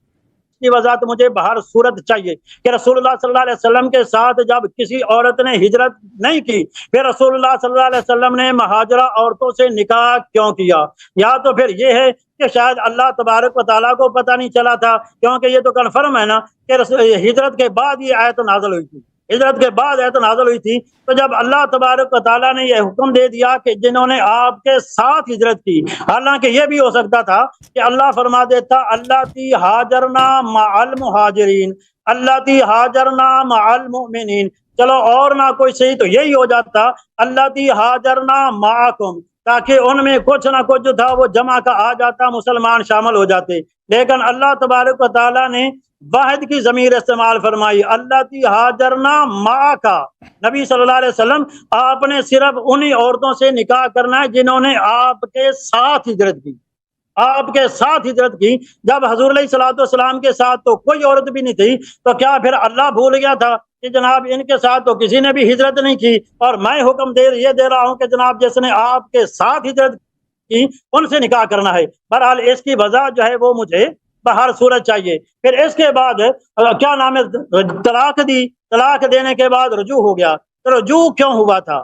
کی وجہ تو مجھے باہر صورت چاہیے کہ رسول اللہ صلی اللہ علیہ وسلم کے ساتھ جب کسی عورت نے ہجرت نہیں کی پھر رسول اللہ صلی اللہ علیہ وسلم نے مہاجرہ عورتوں سے نکاح کیوں کیا؟ یا تو پھر یہ ہے کہ شاید اللہ تبارک و تعالیٰ کو پتہ نہیں چلا تھا، کیونکہ یہ تو کنفرم ہے نا کہ ہجرت کے بعد یہ آیت نازل ہوئی تھی، ہجرت کے بعد آیت نازل ہوئی تھی۔ تو جب اللہ تبارک و تعالیٰ نے یہ حکم دے دیا کہ جنہوں نے آپ کے ساتھ ہجرت کی، حالانکہ یہ بھی ہو سکتا تھا کہ اللہ فرما دیتا اللہ تی ہاجرنا مع المہاجرین، اللہ تی ہاجرنا مع المؤمنین، چلو اور نہ کوئی صحیح تو یہی ہو جاتا اللہ تی ہاجرنا معکم، تاکہ ان میں کچھ نہ کچھ جو تھا وہ جمع کا آ جاتا، مسلمان شامل ہو جاتے۔ لیکن اللہ تبارک و تعالیٰ نے واحد کی ضمیر استعمال فرمائی، اللہ تی ہاجرنا معکا، نبی صلی اللہ علیہ وسلم آپ نے صرف انہی عورتوں سے نکاح کرنا ہے جنہوں نے آپ کے ساتھ ہجرت کی، آپ کے ساتھ ہجرت کی۔ جب حضور علیہ الصلوۃ والسلام کے ساتھ تو کوئی عورت بھی نہیں تھی، تو کیا پھر اللہ بھول گیا تھا کہ جناب ان کے ساتھ تو کسی نے بھی ہجرت نہیں کی، اور میں حکم یہ دے رہا ہوں کہ جناب جس نے آپ کے ساتھ ہجرت کی ان سے نکاح کرنا ہے۔ بہرحال اس کی وجہ جو ہے وہ مجھے بہر صورت چاہیے۔ پھر اس کے بعد کیا نام ہے، طلاق دی، طلاق دینے کے بعد رجوع ہو گیا۔ تو رجوع کیوں ہوا تھا؟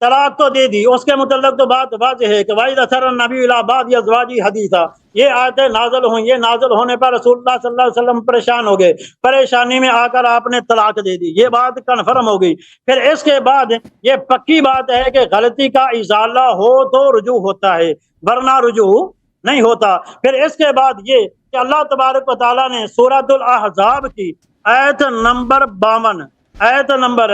طلاق تو دے دی، اس کے متعلق تو بات واضح ہے کہ وَإِذَا سَرَّ النَّبِيُّ إِلَىٰ بَعْضِ أَزْوَاجِهِ حَدِيثًا، یہ آیتیں نازل ہوئیں، یہ نازل ہونے پر رسول اللہ صلی اللہ علیہ وسلم پریشان ہو گئے، پریشانی میں آ کر آپ نے طلاق دے دی، یہ بات کنفرم ہو گئی۔ پھر اس کے بعد یہ پکی بات ہے کہ غلطی کا ازالہ ہو تو رجوع ہوتا ہے، ورنہ رجوع نہیں ہوتا۔ پھر اس کے بعد یہ کہ اللہ تبارک و تعالیٰ نے سورۃ الاحزاب کی آیت نمبر 52، آیت نمبر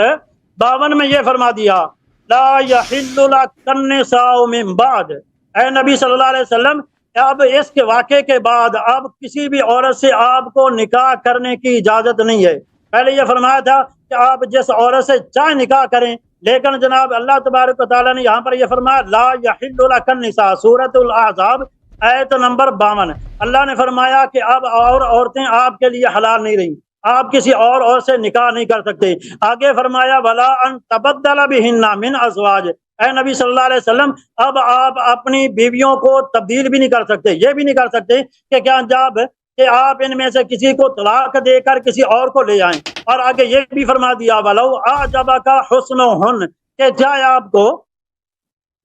52 میں یہ فرما دیا لا یحل لک النساء من بعد، اے نبی صلی اللہ علیہ وسلم اب اس کے واقعے کے بعد اب کسی بھی عورت سے آپ کو نکاح کرنے کی اجازت نہیں ہے۔ پہلے یہ فرمایا تھا کہ آپ جس عورت سے چاہے نکاح کریں، لیکن جناب اللہ تبارک و تعالیٰ نے یہاں پر یہ فرمایا لا یحل لک النساء، سورۃ الاحزاب آیت نمبر 52۔ اللہ نے فرمایا کہ اب اور عورتیں آپ کے لیے حلال نہیں رہیں، آپ کسی اور عورت سے نکاح نہیں کر سکتے۔ آگے فرمایا ولا ان تبدل بہن من ازواج، اے نبی صلی اللہ علیہ وسلم اب آپ اپنی بیویوں کو تبدیل بھی نہیں کر سکتے، یہ بھی نہیں کر سکتے کہ کیا جب کہ آپ ان میں سے کسی کو طلاق دے کر کسی اور کو لے آئیں۔ اور آگے یہ بھی فرما دیا ولو اعجبک حسنہن، کہ چاہے آپ کو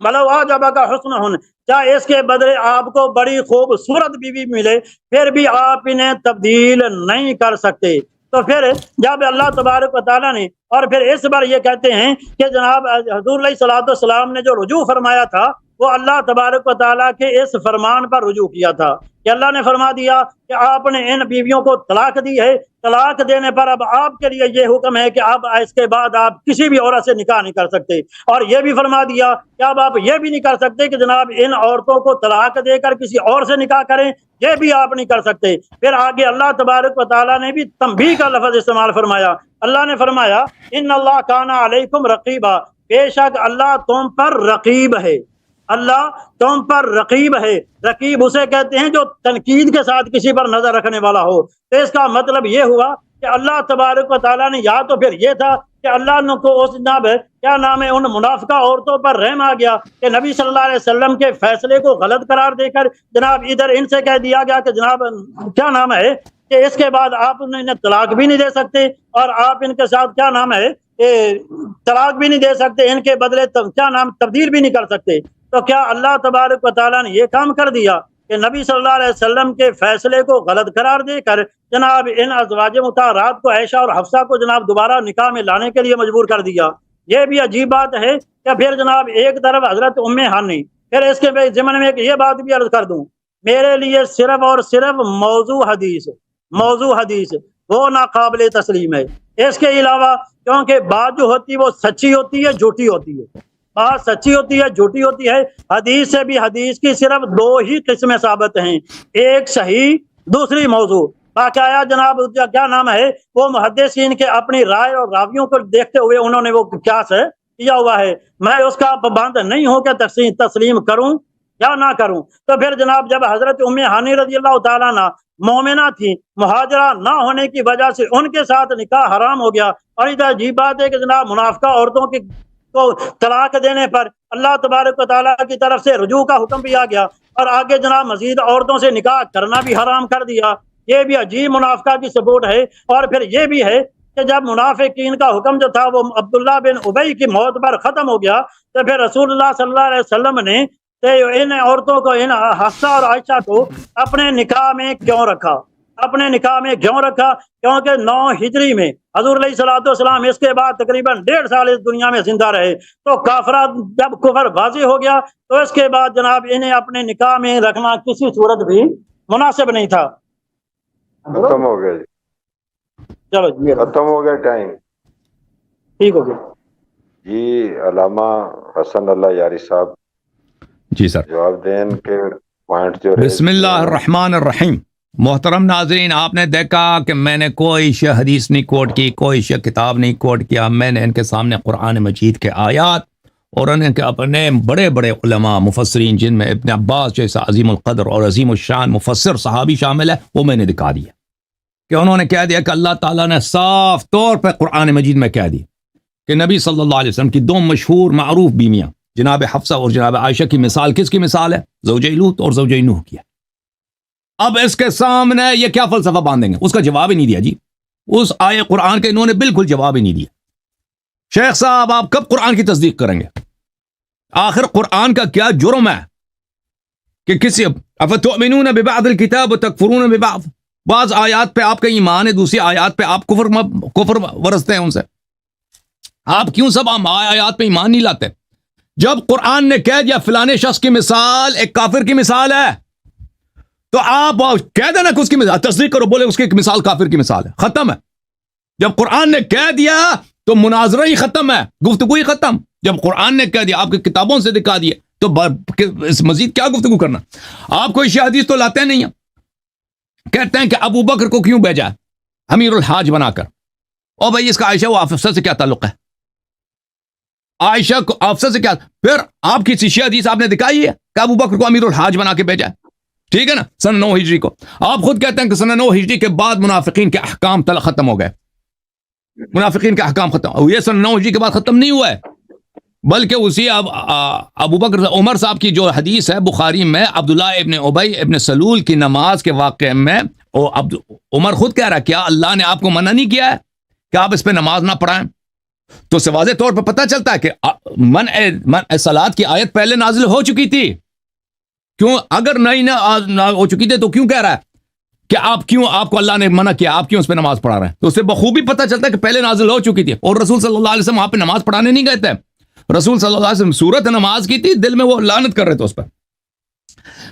ولو اعجبک حسنہن، چاہے اس کے بدلے آپ کو بڑی خوبصورت بیوی ملے، پھر بھی آپ انہیں تبدیل نہیں کر سکتے۔ تو پھر جب اللہ تبارک و تعالیٰ نے اور پھر اس بار یہ کہتے ہیں کہ جناب حضور علیہ الصلوۃ والسلام نے جو رجوع فرمایا تھا وہ اللہ تبارک و تعالیٰ کے اس فرمان پر رجوع کیا تھا کہ اللہ نے فرما دیا کہ آپ نے ان بیویوں کو طلاق دی ہے، طلاق دینے پر اب آپ کے لیے یہ حکم ہے کہ اب اس کے بعد آپ کسی بھی عورت سے نکاح نہیں کر سکتے۔ اور یہ بھی فرما دیا کہ اب آپ یہ بھی نہیں کر سکتے کہ جناب ان عورتوں کو طلاق دے کر کسی اور سے نکاح کریں، یہ بھی آپ نہیں کر سکتے۔ پھر آگے اللہ تبارک و تعالیٰ نے بھی تنبیہ کا لفظ استعمال فرمایا، اللہ نے فرمایا ان اللہ کان علیکم رقیبا، بے شک اللہ تم پر رقیب ہے، اللہ تم پر رقیب ہے۔ رقیب اسے کہتے ہیں جو تنقید کے ساتھ کسی پر نظر رکھنے والا ہو۔ تو اس کا مطلب یہ ہوا کہ اللہ تبارک و تعالیٰ نے یا تو پھر یہ تھا کہ اللہ نے کو اس جناب کیا نام ہے ان منافقہ عورتوں پر رحم آ گیا کہ نبی صلی اللہ علیہ وسلم کے فیصلے کو غلط قرار دے کر جناب ادھر ان سے کہہ دیا گیا کہ جناب کیا نام ہے کہ اس کے بعد آپ انہیں طلاق بھی نہیں دے سکتے، اور آپ ان کے ساتھ کیا نام ہے طلاق بھی نہیں دے سکتے، ان کے بدلے کیا نام تبدیل بھی نہیں کر سکتے۔ تو کیا اللہ تبارک و تعالیٰ نے یہ کام کر دیا کہ نبی صلی اللہ علیہ وسلم کے فیصلے کو غلط قرار دے کر جناب ان ازواج مطہرات کو عائشہ اور حفصہ کو جناب دوبارہ نکاح میں لانے کے لیے مجبور کر دیا؟ یہ بھی عجیب بات ہے کہ پھر جناب ایک طرف حضرت ام ہانی، پھر اس کے ضمن میں یہ بات بھی عرض کر دوں، میرے لیے صرف اور صرف موضوع حدیث وہ ناقابل تسلیم ہے۔ اس کے علاوہ کیونکہ بات جو ہوتی ہے وہ سچی ہوتی ہے جھوٹی ہوتی ہے، بات سچی ہوتی ہے جھوٹی ہوتی ہے۔ حدیث سے بھی حدیث کی صرف دو ہی قسمیں ثابت ہیں، ایک صحیح دوسری موضوع۔ باقاعدہ جناب کیا نام ہے وہ محدثین کے اپنی رائے اور راویوں کو دیکھتے ہوئے انہوں نے وہ قیاس کیا ہوا ہے، میں اس کا پابند نہیں ہوں کہ تسلیم کروں یا نہ کروں۔ تو پھر جناب جب حضرت ام ہانی رضی اللہ تعالیٰ عنہ مومنہ تھی، مہاجرہ نہ ہونے کی وجہ سے ان کے ساتھ نکاح حرام ہو گیا، اور ادھر عجیب بات ہے کہ جناب منافقہ عورتوں کی کو طلاق دینے پر اللہ تبارک و تعالیٰ کی طرف سے رجوع کا حکم بھی آ گیا، اور آگے جناب مزید عورتوں سے نکاح کرنا بھی حرام کر دیا۔ یہ بھی عجیب منافقہ کی سپورٹ ہے۔ اور پھر یہ بھی ہے کہ جب منافقین کا حکم جو تھا وہ عبداللہ بن ابی کی موت پر ختم ہو گیا، تو پھر رسول اللہ صلی اللہ علیہ وسلم نے ان عورتوں کو، ان حفصہ اور عائشہ کو اپنے نکاح میں کیوں رکھا؟ اپنے نکاح میں کیوں رکھا؟ کیونکہ 9 ہجری میں حضور علیہ الصلوۃ والسلام اس کے بعد تقریباً 1.5 سال اس دنیا میں زندہ رہے، تو کافرات جب کفر واضح ہو گیا تو اس کے بعد جناب انہیں اپنے نکاح میں رکھنا کسی صورت بھی مناسب نہیں تھا۔ ختم ہو گیا جی، چلو جی ختم ہو گیا ٹائم، ٹھیک ہو گیا جی۔ علامہ حسن اللہ یاری صاحب جی سر، جواب دیں ان کے پوائنٹ جو بسم اللہ الرحمن الرحیم۔ محترم ناظرین، آپ نے دیکھا کہ میں نے کوئی شے حدیث نہیں کوٹ کی، کوئی شے کتاب نہیں کوٹ کیا، میں نے ان کے سامنے قرآن مجید کے آیات اور ان کے اپنے بڑے بڑے علماء مفسرین جن میں ابن عباس جیسا عظیم القدر اور عظیم الشان مفسر صحابی شامل ہے، وہ میں نے دکھا دیا کہ انہوں نے کہہ دیا کہ اللہ تعالیٰ نے صاف طور پہ قرآن مجید میں کہہ دی کہ نبی صلی اللہ علیہ وسلم کی 2 مشہور معروف بیویاں جناب حفصہ اور جناب عائشہ کی مثال کس کی مثال ہے؟ زوجہ لوط اور زوجہ نوح کی ہے۔ اب اس کے سامنے یہ کیا فلسفہ باندھیں گے؟ اس کا جواب ہی نہیں دیا جی، اس آئے قرآن کے انہوں نے بالکل جواب ہی نہیں دیا۔ شیخ صاحب آپ کب قرآن کی تصدیق کریں گے؟ آخر قرآن کا کیا جرم ہے کہ کسی افتؤمنون ببعض الکتاب وتکفرون ببعض، بعض آیات پہ آپ کا ایمان ہے، دوسری آیات پہ آپ کفر ورستے ہیں ان سے۔ آپ کیوں سب آیات پہ ایمان نہیں لاتے؟ جب قرآن نے کہہ دیا فلانے شخص کی مثال ایک کافر کی مثال ہے تو آپ کہہ دینا کہ اس کی مثال تصدیق کرو، بولے اس کی مثال کافر کی مثال ہے، ختم ہے۔ جب قرآن نے کہہ دیا تو مناظرہ ہی ختم ہے، گفتگو ہی ختم۔ جب قرآن نے کہہ دیا، آپ کی کتابوں سے دکھا دیے، تو اس مزید کیا گفتگو کرنا؟ آپ کوئی حدیث تو لاتے نہیں ہیں، کہتے ہیں کہ ابو بکر کو کیوں بھیجا امیر الحاج بنا کر؟ او بھائی اس کا عائشہ و حفصہ سے کیا تعلق ہے؟ عائشہ کو حفصہ سے کیا؟ پھر آپ کی شیعہ حدیث آپ نے دکھائی ہے کہ ابو بکر کو امیر الحاج بنا کے بھیجا ہے، ٹھیک ہے نا، سن 9 ہجری کو۔ آپ خود کہتے ہیں کہ سن 9 ہجری کے بعد منافقین کے احکام ختم ہو گئے، منافقین کے احکام ختم ہوئے۔ یہ سن 9 ہجری کے بعد ختم نہیں ہوا ہے، بلکہ اسی ابو بکر عمر صاحب کی جو حدیث ہے بخاری میں، عبداللہ ابن ابی ابن سلول کی نماز کے واقعے میں عمر خود کہہ رہا ہے کیا اللہ نے آپ کو منع نہیں کیا ہے کہ آپ اس پہ نماز نہ پڑھائیں؟ تو سے واضح طور پہ پتہ چلتا ہے کہ منع صلاۃ کی آیت پہلے نازل ہو چکی تھی، کیوں اگر نہ ہو چکی تھی تو کیوں کہہ رہا ہے کہ آپ کو اللہ نے منع کیا، آپ کیوں اس پہ نماز پڑھا رہے ہیں؟ تو اس سے بخوبی پتہ چلتا ہے کہ پہلے نازل ہو چکی تھی، اور رسول صلی اللہ علیہ وسلم وہاں پہ نماز پڑھانے نہیں گئے تھے، رسول صلی اللہ علیہ وسلم صورت نماز کی تھی، دل میں وہ لعنت کر رہے تھے اس پر۔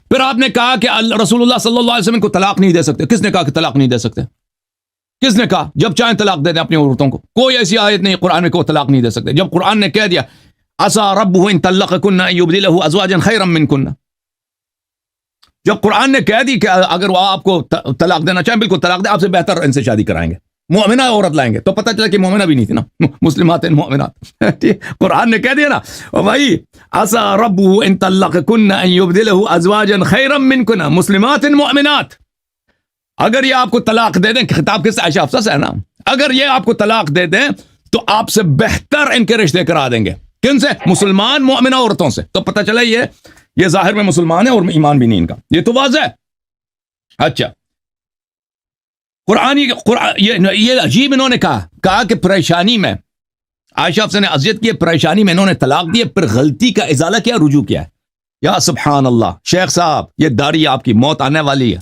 پھر آپ نے کہا کہ رسول اللہ صلی اللہ علیہ وسلم کو طلاق نہیں دے سکتے۔ کس نے کہا کہ طلاق نہیں دے سکتے؟ کس نے کہا؟ جب چاہیں طلاق دے دیں اپنی عورتوں کو، کوئی ایسی آیت نہیں قرآن میں کہ وہ طلاق نہیں دے سکتے۔ جب قرآن نے کہہ دیا عسى ربه ان طلقكن ان يبدله ازواجا خيرا منكن، جب قرآن نے کہہ دی کہ اگر وہ آپ کو طلاق دینا چاہیں بالکل طلاق دیں، آپ سے بہتر ان سے شادی کرائیں گے، مومنہ عورت لائیں گے، تو پتہ چلا کہ مومنہ بھی نہیں تھی نا، مسلمات مومنات۔ قرآن نے کہہ دیا نا بھائی عسى ربه ان طلقكن ان يبدله ازواجا خيرا منكن مسلمات مؤمنات، اگر یہ آپ کو طلاق دے دیں، خطاب کس عائشہ حفصہ سے ہے نا، اگر یہ آپ کو طلاق دے دیں تو آپ سے بہتر ان کے رشتے کرا دیں گے۔ کن سے؟ مسلمان مومنہ عورتوں سے۔ تو پتہ چلا یہ ظاہر میں مسلمان ہے اور ایمان بھی نہیں ان کا، یہ تو واضح ہے۔ اچھا قرآن یہ عجیب انہوں نے کہا کہ پریشانی میں عائشہ حفصہ نے اذیت کی، پریشانی میں انہوں نے طلاق دی، پھر غلطی کا ازالہ کیا، رجوع کیا ہے۔ یا سبحان اللہ، شیخ صاحب یہ داڑھی آپ کی موت آنے والی ہے،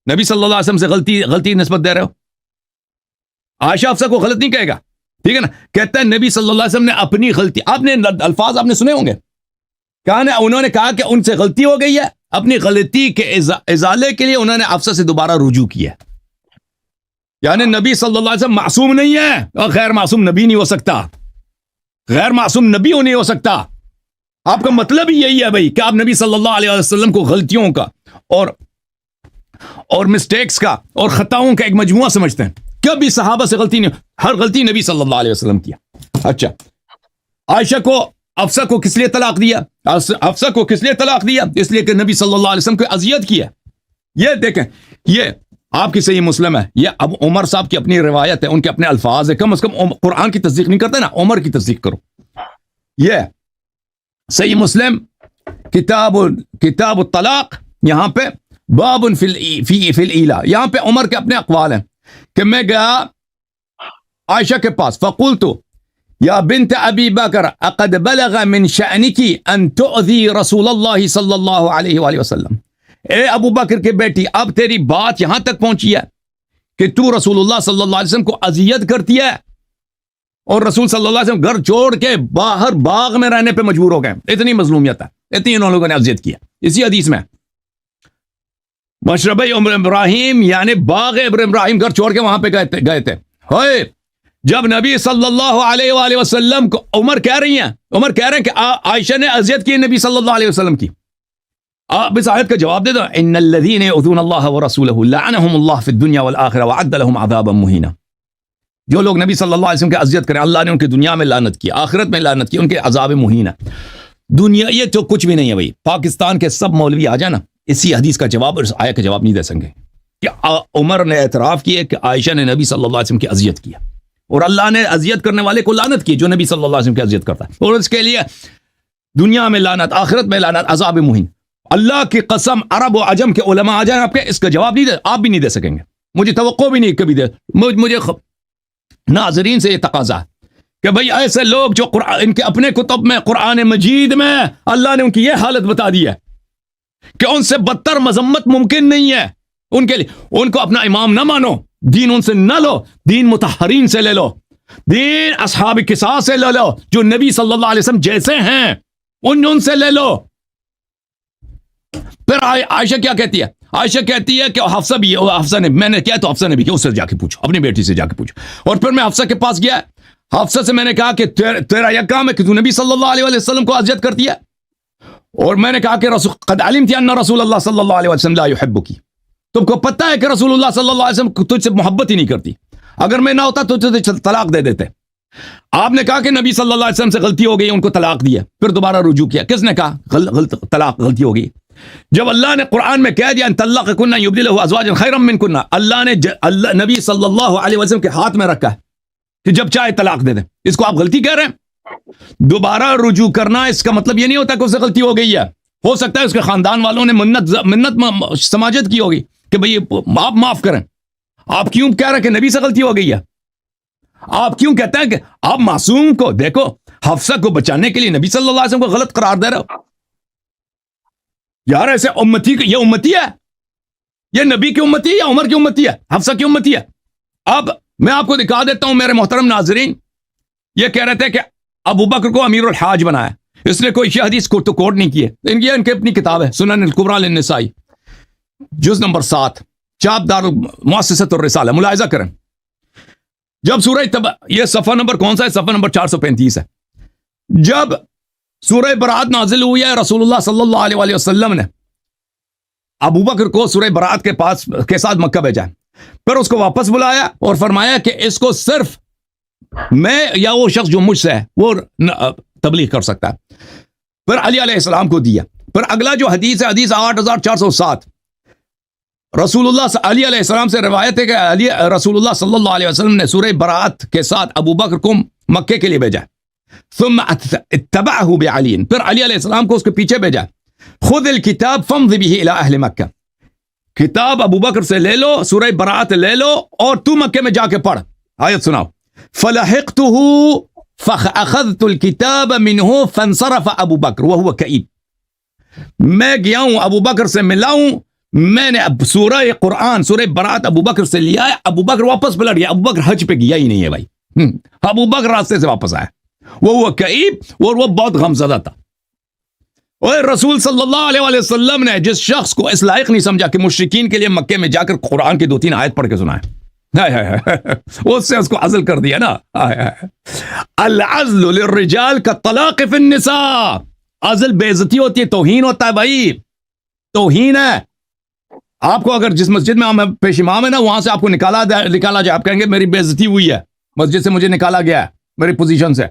نبی صلی اللہ علیہ وسلم سے غلطی نسبت دے رہے ہو۔ عائشہ حفصہ کو غلط نہیں کہے گا، ٹھیک ہے نا، کہتا ہے نبی صلی اللہ علیہ وسلم نے اپنی غلطی، آپ نے الفاظ آپ نے سنے ہوں گے، انہوں نے کہا کہ ان سے غلطی ہو گئی ہے، اپنی غلطی کے ازالے کے لیے انہوں نے حفصہ سے دوبارہ رجوع کیا، یعنی نبی صلی اللہ علیہ وسلم معصوم نہیں ہے، اور غیر معصوم نبی نہیں ہو سکتا، غیر معصوم نبی نہیں ہو سکتا۔ آپ کا مطلب ہی یہی ہے بھائی کہ آپ نبی صلی اللہ علیہ وسلم کو غلطیوں کا اور مسٹیکس کا اور خطاؤں کا ایک مجموعہ سمجھتے ہیں۔ کبھی صحابہ سے غلطی نہیں، ہر غلطی نبی صلی اللہ علیہ وسلم کیا۔ اچھا عائشہ کو حفصہ کو کس لیے طلاق دیا؟ حفصہ کو کس لیے طلاق دیا؟ اس لیے کہ نبی صلی اللہ علیہ وسلم کو اذیت کیا۔ یہ دیکھیں، یہ آپ کی صحیح مسلم ہے، یہ اب عمر صاحب کی اپنی روایت ہے، ان کے اپنے الفاظ ہے، کم از کم قرآن کی تصدیق نہیں کرتے نا، عمر کی تصدیق کرو۔ یہ صحیح مسلم کتاب الطلاق، یہاں پہ باب فی الایلا، یہاں پہ عمر کے اپنے اقوال ہیں کہ میں گیا عائشہ کے پاس، فقلت یا بنت ابی بکر اقد بلغ من شأنک ان تؤذی رسول اللہ صلی اللہ علیہ وآلہ وسلم، اے ابو بکر کے بیٹی اب تیری بات یہاں تک پہنچی ہے کہ تو رسول اللہ صلی اللہ علیہ وسلم کو اذیت کرتی ہے اور رسول صلی اللہ علیہ وسلم گھر چھوڑ کے باہر باغ میں رہنے پہ مجبور ہو گئے. اتنی مظلومیت ہے, اتنی انہوں لوگوں نے اذیت کیا. اسی حدیث میں مشرب ابراہیم یعنی باغ ابراہیم گھر چھوڑ کے وہاں پہ گئے تھے. ہوئے جب نبی صلی اللہ علیہ وآلہ وسلم کو عمر کہہ رہے ہیں کہ عائشہ نے اذیت کی نبی صلی اللہ علیہ وسلم کی. آپ اس آیت کا جواب دے دو, ان الذین یؤذون اللہ ورسولہ لعنہم اللہ فی الدنیا والآخرہ وعد لهم عذابا مہینا. جو لوگ نبی صلی اللہ علیہ وسلم کی اذیت کریں اللہ نے ان کی دنیا میں لعنت کی, آخرت میں لعنت کی, ان کے عذاب مہین ہے. دنیا یہ تو کچھ بھی نہیں ہے بھائی. پاکستان کے سب مولوی آ جانا اسی حدیث کا جواب اور اس آیت کا جواب نہیں دے سکیں کہ عمر نے اعتراف کیا کہ عائشہ نے نبی صلی اللہ علیہ وسلم کی اذیت کیا اور اللہ نے اذیت کرنے والے کو لعنت کی جو نبی صلی اللہ علیہ وسلم کی اذیت کرتا ہے, اور اس کے لیے دنیا میں لعنت, آخرت میں لعنت, عذاب مہین. اللہ کی قسم عرب و عجم کے علماء آ جائیں آپ کے, اس کا جواب نہیں دے, آپ بھی نہیں دے سکیں گے. مجھے توقع بھی نہیں کبھی دے. مجھے ناظرین سے یہ تقاضا ہے کہ بھئی ایسے لوگ جو ان کے اپنے کتب میں قرآن مجید میں اللہ نے ان کی یہ حالت بتا دی ہے کہ ان سے بدتر مذمت ممکن نہیں ہے ان کے لیے. ان کو اپنا امام نہ مانو, دین ان سے نہ لو, دین مطہرین سے لے لو, دین اصحاب قصاص سے لے لو, جو نبی صلی اللہ علیہ وسلم جیسے ہیں ان سے لے لو. پھر عائشہ کیا کہتی ہے؟ عائشہ کہتی ہے کہ حفصہ نے, میں نے کیا تو حفصہ نے بھی کیا, اس سے جا کے پوچھو, اپنی بیٹی سے جا کے پوچھو. اور پھر میں حفصہ کے پاس گیا, حفصہ سے میں نے کہا کہ تیرا یہ کام ہے کہ تو نبی صلی اللہ علیہ وسلم کو اذیت کرتی ہے, اور میں نے کہا کہ قد علمت ان رسول اللہ صلی اللہ علیہ وسلم لا يحبك, تم کو پتہ ہے کہ رسول اللہ صلی اللہ علیہ وسلم تجھ سے محبت ہی نہیں کرتی, اگر میں نہ ہوتا تو تجھے طلاق دے دیتے. آپ نے کہا کہ نبی صلی اللہ علیہ وسلم سے غلطی ہو گئی, ان کو طلاق دیا, پھر دوبارہ رجوع کیا. کس نے کہا طلاق غلطی ہو گئی؟ جب اللہ نے قرآن میں کہہ دیا ان طلقکن یبدلہ ازواجا خیرا منکن, اللہ نے نبی صلی اللہ علیہ وسلم کے ہاتھ میں رکھا ہے کہ جب چاہے طلاق دے دیں. اس کو آپ غلطی کہہ رہے ہیں؟ دوبارہ رجوع کرنا اس کا مطلب یہ نہیں ہوتا کہ اس سے غلطی ہو گئی ہے. ہو سکتا ہے اس کے خاندان والوں نے منت سماجت کی ہوگی کہ بھئی آپ معاف کریں. آپ کیوں کہہ رہے کہ نبی سے غلطی ہو گئی ہے؟ آپ کیوں کہتے ہیں کہ آپ معصوم کو, دیکھو حفصہ کو بچانے کے لیے نبی صلی اللہ علیہ وسلم کو غلط قرار دے رہے ہو؟ یار ایسے امتی, یہ امتی ہے, یہ نبی کی امتی ہے یا عمر کی امتی ہے, حفصہ کی امتی ہے؟ اب میں آپ کو دکھا دیتا ہوں میرے محترم ناظرین. یہ کہہ رہے تھے کہ ابو بکر کو امیر الحاج بنایا, اس نے کوئی حدیث کو تو کوٹ نہیں کیے. ان کی اپنی کتاب ہے سنن الکبریٰ للنسائی, جز نمبر 7, چاپ دار مؤسسۃ الرسالہ, ملاحظہ کریں. جب سورہ یہ صفحہ نمبر کون سا ہے؟ صفحہ نمبر 435 ہے. جب سورہ برات نازل ہوئی ہے, رسول اللہ صلی اللہ علیہ وآلہ وسلم نے ابو بکر کو سورہ برات کے ساتھ مکہ بھیجا, پھر اس کو واپس بلایا اور فرمایا کہ اس کو صرف میں یا وہ شخص جو مجھ سے ہے وہ تبلیغ کر سکتا ہے. پھر علی علیہ السلام کو دیا. پھر اگلا جو حدیث ہے, حدیث 8407, رسول اللہ علی علیہ السلام سے روایت ہے کہ رسول اللہ صلی اللہ علیہ وسلم نے سورہ برات کے ساتھ ابو بکر کو مکے کے لیے بھیجا, ثم اتبعه بعلی, پھر علی علیہ السلام کو اس کے پیچھے بھیجا. خذ الکتاب فامض به الى اہل مکہ, کتاب ابو بکر سے لے لو, سورہ برات لے لو اور تو مکے میں جا کے پڑھ. آیت سناؤ. فلحقته فاخذت الكتاب منه فانصرف ابو بکر وهو كئيب, میں گیا ہوں ابو بکر سے ملا ہوں, میں نے اب سورہ قرآن سورہ برات ابو بکر سے لیا ہے, ابو بکر واپس پلٹ گیا. ابو بکر حج پہ گیا ہی نہیں ہے بھائی, ابو بکر راستے سے واپس آیا, وہ کئیب, اور وہ بہت غمزدہ تھا. اور رسول صلی اللہ علیہ وآلہ وسلم نے جس شخص کو اس لائق نہیں سمجھا کہ مشرکین کے لیے مکے میں جا کر قرآن کی 2-3 آیت پڑھ کے سنائے, اس سے اس کو عزل کر دیا نا. العزل للرجال کا طلاق فی النساء, عزل بے عزتی ہوتی ہے, توہین ہوتا ہے بھائی, توہین ہے. آپ کو اگر جس مسجد میں پیش امام ہے نا, وہاں سے آپ کو نکالا جائے, آپ کہیں گے میری بے عزتی ہوئی ہے, مسجد سے مجھے نکالا گیا ہے میری پوزیشن سے.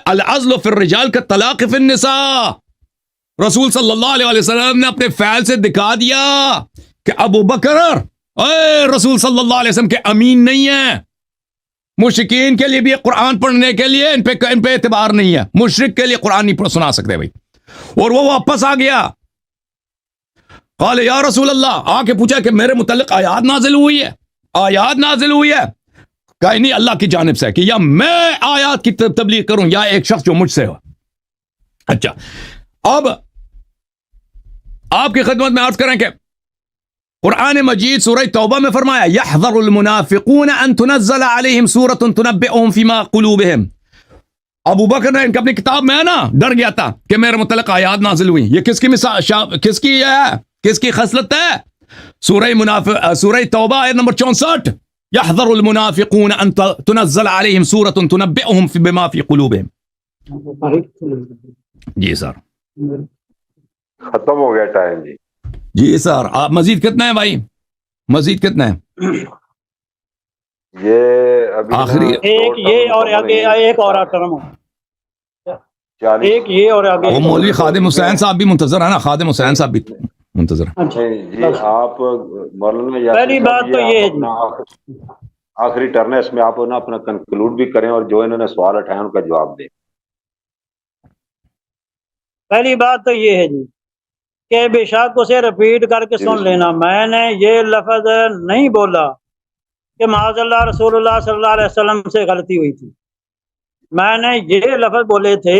العزل فی الرجال کا طلاق فی النساء, رسول صلی اللہ علیہ وسلم نے اپنے فعل سے دکھا دیا کہ ابو بکر رسول صلی اللہ علیہ وسلم کے امین نہیں ہیں. مشرکین کے لیے بھی قرآن پڑھنے کے لیے ان پہ اعتبار نہیں ہے, مشرک کے لیے قرآن نہیں سنا سکتے بھائی. اور وہ واپس آ گیا, قال یا رسول اللہ, آ کے پوچھا کہ میرے متعلق آیات نازل ہوئی ہے, آیات نازل ہوئی ہے. کہا نہیں, اللہ کی جانب سے, کہ یا میں آیات کی تبلیغ کروں یا ایک شخص جو مجھ سے ہو. اچھا, اب آپ کی خدمت میں عرض کریں کہ قرآن مجید سورہ توبہ میں فرمایا یحذر المنافقون ان تنزل علیہم سورۃ تنبئہم فیما قلوبہم. ابو بکر نے ان کی اپنی کتاب میں ہے نا ڈر گیا تھا کہ میرے متعلق آیات نازل ہوئی. یہ کس کی مثال کس کی ہے کس کی خصلت ہے؟ سورہ توبہ آیت نمبر 64 یحذر المنافقون ان تنزل علیہم سورۃ تنبئہم بما فی قلوبہم. جی سر ختم ہو گیا ٹائم جی. جی سر آپ مزید کتنا ہے بھائی مزید کتنا ہے؟ یہ ابھی آخری ایک یہ اور آگے ایک اور ٹرم ایک یہ اور آگے وہ مولوی خادم حسین صاحب بھی منتظر ہے نا خادم حسین صاحب بھی منتظر ہیں. جی آپ مولانا پہلی بات تو یہ ہے جی آخری ٹرن ہے اس میں آپ نا اپنا کنکلوڈ بھی کریں اور جو انہوں نے سوال اٹھائے ان کا جواب دیں. پہلی بات تو یہ ہے جی کہ بے شک اسے رپیٹ کر کے سن لینا. میں نے یہ لفظ نہیں بولا کہ معاذ اللہ رسول اللہ صلی اللہ علیہ وسلم سے غلطی ہوئی تھی. میں نے یہ لفظ بولے تھے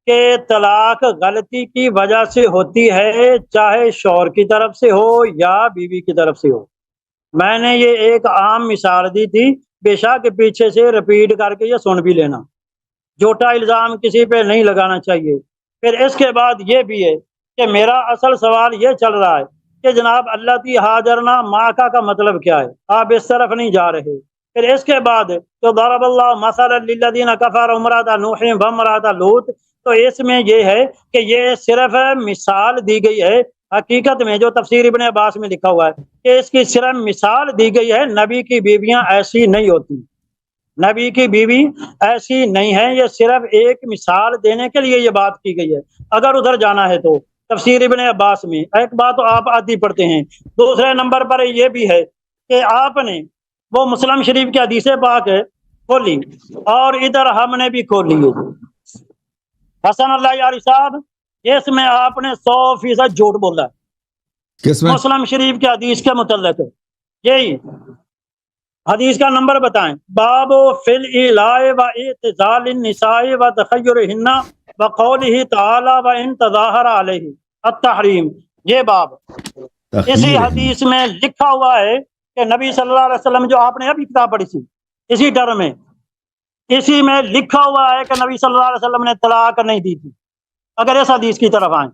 کہ طلاق غلطی کی وجہ سے ہوتی ہے چاہے شوہر کی طرف سے ہو یا بیوی کی طرف سے ہو. میں نے یہ ایک عام مثال دی تھی. بے شک پیچھے سے رپیٹ کر کے یہ سن بھی لینا. جھوٹا الزام کسی پہ نہیں لگانا چاہیے. پھر اس کے بعد یہ بھی ہے کہ میرا اصل سوال یہ چل رہا ہے کہ جناب اللہ کی حاضرنا ماکا کا مطلب کیا ہے؟ آپ اس طرف نہیں جا رہے. پھر اس کے بعد جو ضرب اللہ مثلا للذین کفروا امرأۃ نوح وامرأۃ لوط، تو اس میں یہ ہے کہ یہ صرف مثال دی گئی ہے. حقیقت میں جو تفسیر ابن عباس میں لکھا ہوا ہے کہ اس کی صرف مثال دی گئی ہے. نبی کی بیویاں ایسی نہیں ہوتی، نبی کی بیوی ایسی نہیں ہے. یہ صرف ایک مثال دینے کے لیے یہ بات کی گئی ہے. اگر ادھر جانا ہے تو تفسیر ابن عباس میں ایک بات تو آپ آدھی پڑھتے ہیں. دوسرے نمبر پر یہ بھی ہے کہ آپ نے وہ مسلم شریف کی حدیث پاک کھولی اور ادھر ہم نے بھی کھول لی ہے. حسن اللہ یاری صاحب اس میں آپ نے 100% جھوٹ بولا ہے کس میں؟ مسلم شریف کی حدیث کے متعلق. یہی حدیث کا نمبر بتائیں. باب فی الإیلاء و اعتزال النساء و تخیرہن و قولہ تعالی و ان تظاہر علیہ التحریم. یہ باب اسی حدیث میں لکھا ہوا ہے کہ نبی صلی اللہ علیہ وسلم جو آپ نے ابھی کتاب پڑھی تھی اسی ٹرم میں اسی میں لکھا ہوا ہے کہ نبی صلی اللہ علیہ وسلم نے طلاق نہیں دی تھی. اگر اس حدیث کی طرف آئیں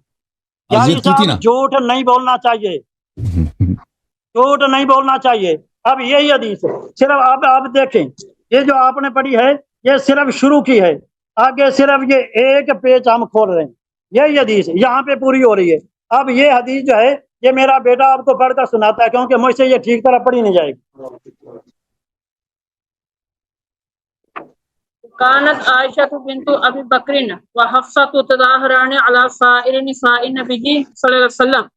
یعنی صاحب جھوٹ نہیں بولنا چاہیے، جھوٹ نہیں بولنا چاہیے. اب یہی حدیث ہے صرف آپ دیکھیں یہ جو آپ نے پڑھی ہے یہ صرف شروع کی ہے. آگے صرف یہ ایک پیج ہم کھول رہے ہیں. یہی حدیث یہاں پہ پوری ہو رہی ہے. اب یہ حدیث جو ہے یہ میرا بیٹا آپ کو پڑھ کر سناتا ہے کیونکہ مجھ سے یہ ٹھیک طرح پڑھی نہیں جائے گی. كانت عائشة بنت أبي بكر وحفصة تظاهران على سائر نساء النبي صلی اللہ علیہ وسلم.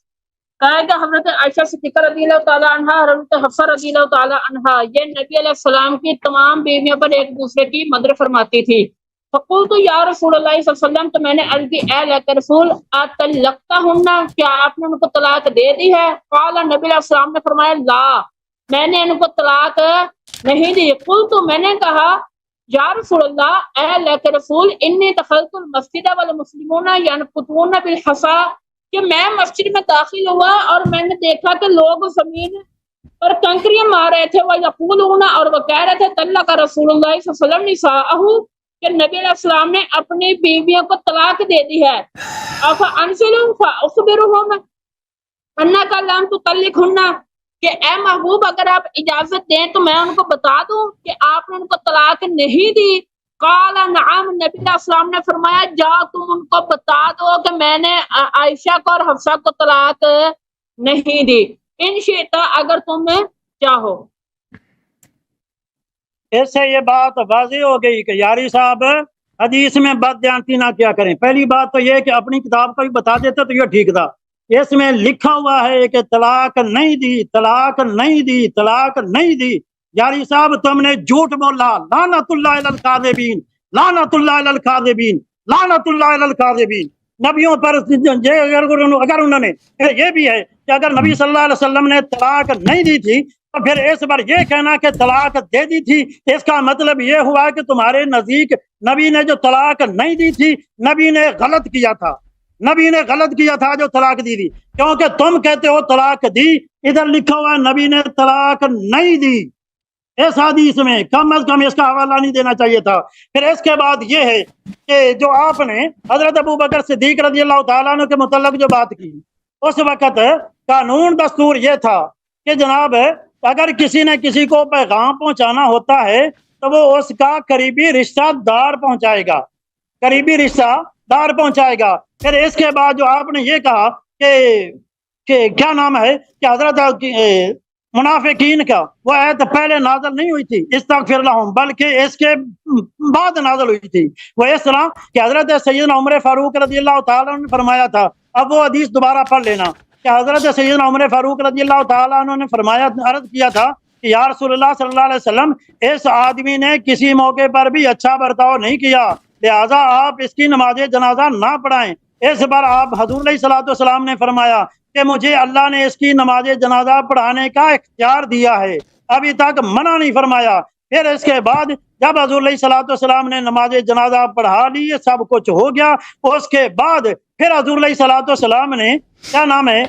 کہا کہ حضرت عائشہ صدیقہ رضی اللہ تعالیٰ عنہ حضرت حفصہ رضی اللہ تعالیٰ عنہ یہ نبی علیہ السلام کی تمام بیویوں پر ایک دوسرے کی مدد فرماتی تھی. فقلت یا رسول اللہ صلی اللہ علیہ وسلم، تو میں نے عرض کی اے اللہ کے رسول اطلقتہن، کیا آپ نے ان کو طلاق دے دی ہے؟ قال، نبی علیہ السلام نے فرمایا لا، میں نے ان کو طلاق نہیں دی. قلت، میں نے کہا یا رسول اللہ، اے اللہ کے رسول، انی دخلت المسجد والمسلمون ینقطون بالحصا، کہ میں مسجد میں داخل ہوا اور میں نے دیکھا کہ لوگ زمین پر کنکریاں مار رہے تھے. وَيَقُولُونَ، اور وہ کہہ رہے تھے طلق رسول اللہ صلی اللہ علیہ وسلم نساءہ، کہ نبی علیہ السلام نے اپنی بیویوں کو طلاق دے دی ہے. فَأَنزِلُوا فَأُخْبِرُهُمْ أَنَّكَ لَمْ تُطَلِّقْهُنَّ، کہ اے محبوب اگر آپ اجازت دیں تو میں ان کو بتا دوں کہ آپ نے ان کو طلاق نہیں دی. قال نعم، نبی علیہ السلام نے فرمایا جا تم ان کو بتا دو کہ میں نے عائشہ کو اور حفصہ کو طلاق نہیں دی. ان شئتا، اگر تم چاہو. اس سے یہ بات واضح ہو گئی کہ یاری صاحب حدیث میں بددیانتی نہ کیا کریں. پہلی بات تو یہ کہ اپنی کتاب کو بھی بتا دیتے تو یہ ٹھیک تھا. اس میں لکھا ہوا ہے کہ طلاق نہیں دی، طلاق نہیں دی، طلاق نہیں دی. یاری صاحب تم نے جھوٹ بولا. لعنت اللہ علی الکاذبین، لعنت اللہ علی الکاذبین، لعنت اللہ علی الکاذبین. نبیوں پر اگر انہوں نے یہ بھی ہے کہ اگر نبی صلی اللہ علیہ وسلم نے طلاق نہیں دی تھی تو پھر اس پر یہ کہنا کہ طلاق دے دی تھی، اس کا مطلب یہ ہوا کہ تمہارے نزدیک نبی نے جو طلاق نہیں دی تھی نبی نے غلط کیا تھا. نبی نے غلط کیا تھا جو طلاق دی تھی، کیونکہ تم کہتے ہو طلاق دی، ادھر لکھا ہوا ہے نبی نے طلاق نہیں دی اس حدیث میں، کم از کم اس کا حوالہ نہیں دینا چاہیے تھا۔ پھر اس کے بعد یہ ہے کہ جو آپ نے حضرت ابوبکر صدیق رضی اللہ تعالیٰ عنہ کے متعلق جو بات کی، اس وقت قانون دستور یہ تھا کہ جناب اگر کسی نے کسی کو پیغام پہنچانا ہوتا ہے تو وہ اس کا قریبی رشتہ دار پہنچائے گا، قریبی رشتہ دار پہنچائے گا۔ پھر اس کے بعد جو آپ نے یہ کہا کہ کیا نام ہے کہ حضرت منافقین کا وہ آیت پہلے نازل نہیں ہوئی تھی استغفر لہم، بلکہ اس کے بعد نازل ہوئی تھی۔ وہ اس طرح کہ حضرت سیدنا عمر فاروق رضی اللہ تعالیٰ عنہ نے فرمایا تھا، اب وہ حدیث دوبارہ پڑھ لینا کہ حضرت سیدنا عمر فاروق رضی اللہ تعالیٰ عنہ نے فرمایا، عرض کیا تھا کہ یا رسول اللہ صلی اللہ علیہ وسلم، اس آدمی نے کسی موقع پر بھی اچھا برتاؤ نہیں کیا، لہٰذا آپ اس کی نماز جنازہ نہ پڑھائیں۔ اس پر آپ حضور علیہ الصلوۃ والسلام نے فرمایا کہ مجھے اللہ نے اس کی نماز جنازہ پڑھانے کا اختیار دیا ہے، ابھی تک منع نہیں فرمایا۔ پھر اس کے بعد جب حضور علیہ الصلوۃ والسلام نے نماز جنازہ پڑھا لی، سب کچھ ہو گیا، اس کے بعد پھر حضور علیہ الصلوۃ والسلام نے کیا نام ہے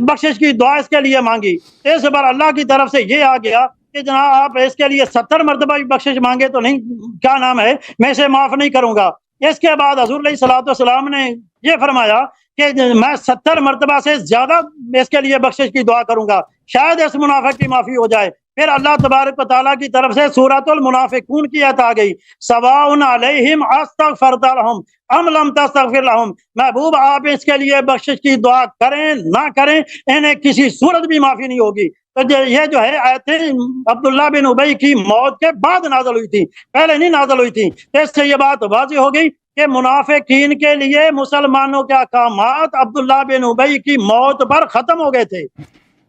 بخشش کی دعا اس کے لیے مانگی۔ اس پر اللہ کی طرف سے یہ آ گیا کہ جناب آپ اس کے لیے 70 مرتبہ بھی بخشش مانگے تو نہیں، کیا نام ہے، میں اسے معاف نہیں کروں گا۔ اس کے بعد حضور علیہ الصلوۃ والسلام نے یہ فرمایا کہ میں 70 مرتبہ سے زیادہ اس کے لیے بخشش کی دعا کروں گا، شاید اس منافق کی معافی ہو جائے۔ پھر اللہ تبارک و تعالیٰ کی طرف سے سورۃ المنافقون کی آیت آ گئی، سواء علیہم استغفرت لہم ام لم تستغفر لہم، محبوب آپ اس کے لیے بخشش کی دعا کریں نہ کریں، انہیں کسی صورت بھی معافی نہیں ہوگی۔ تو یہ جو ہے آیتیں عبداللہ بن ابی کی موت کے بعد نازل ہوئی تھی، پہلے نہیں نازل ہوئی تھی۔ اس سے یہ بات واضح ہو گئی کہ منافقین کے لیے مسلمانوں کے احکامات عبداللہ بن ابی کی موت پر ختم ہو گئے تھے۔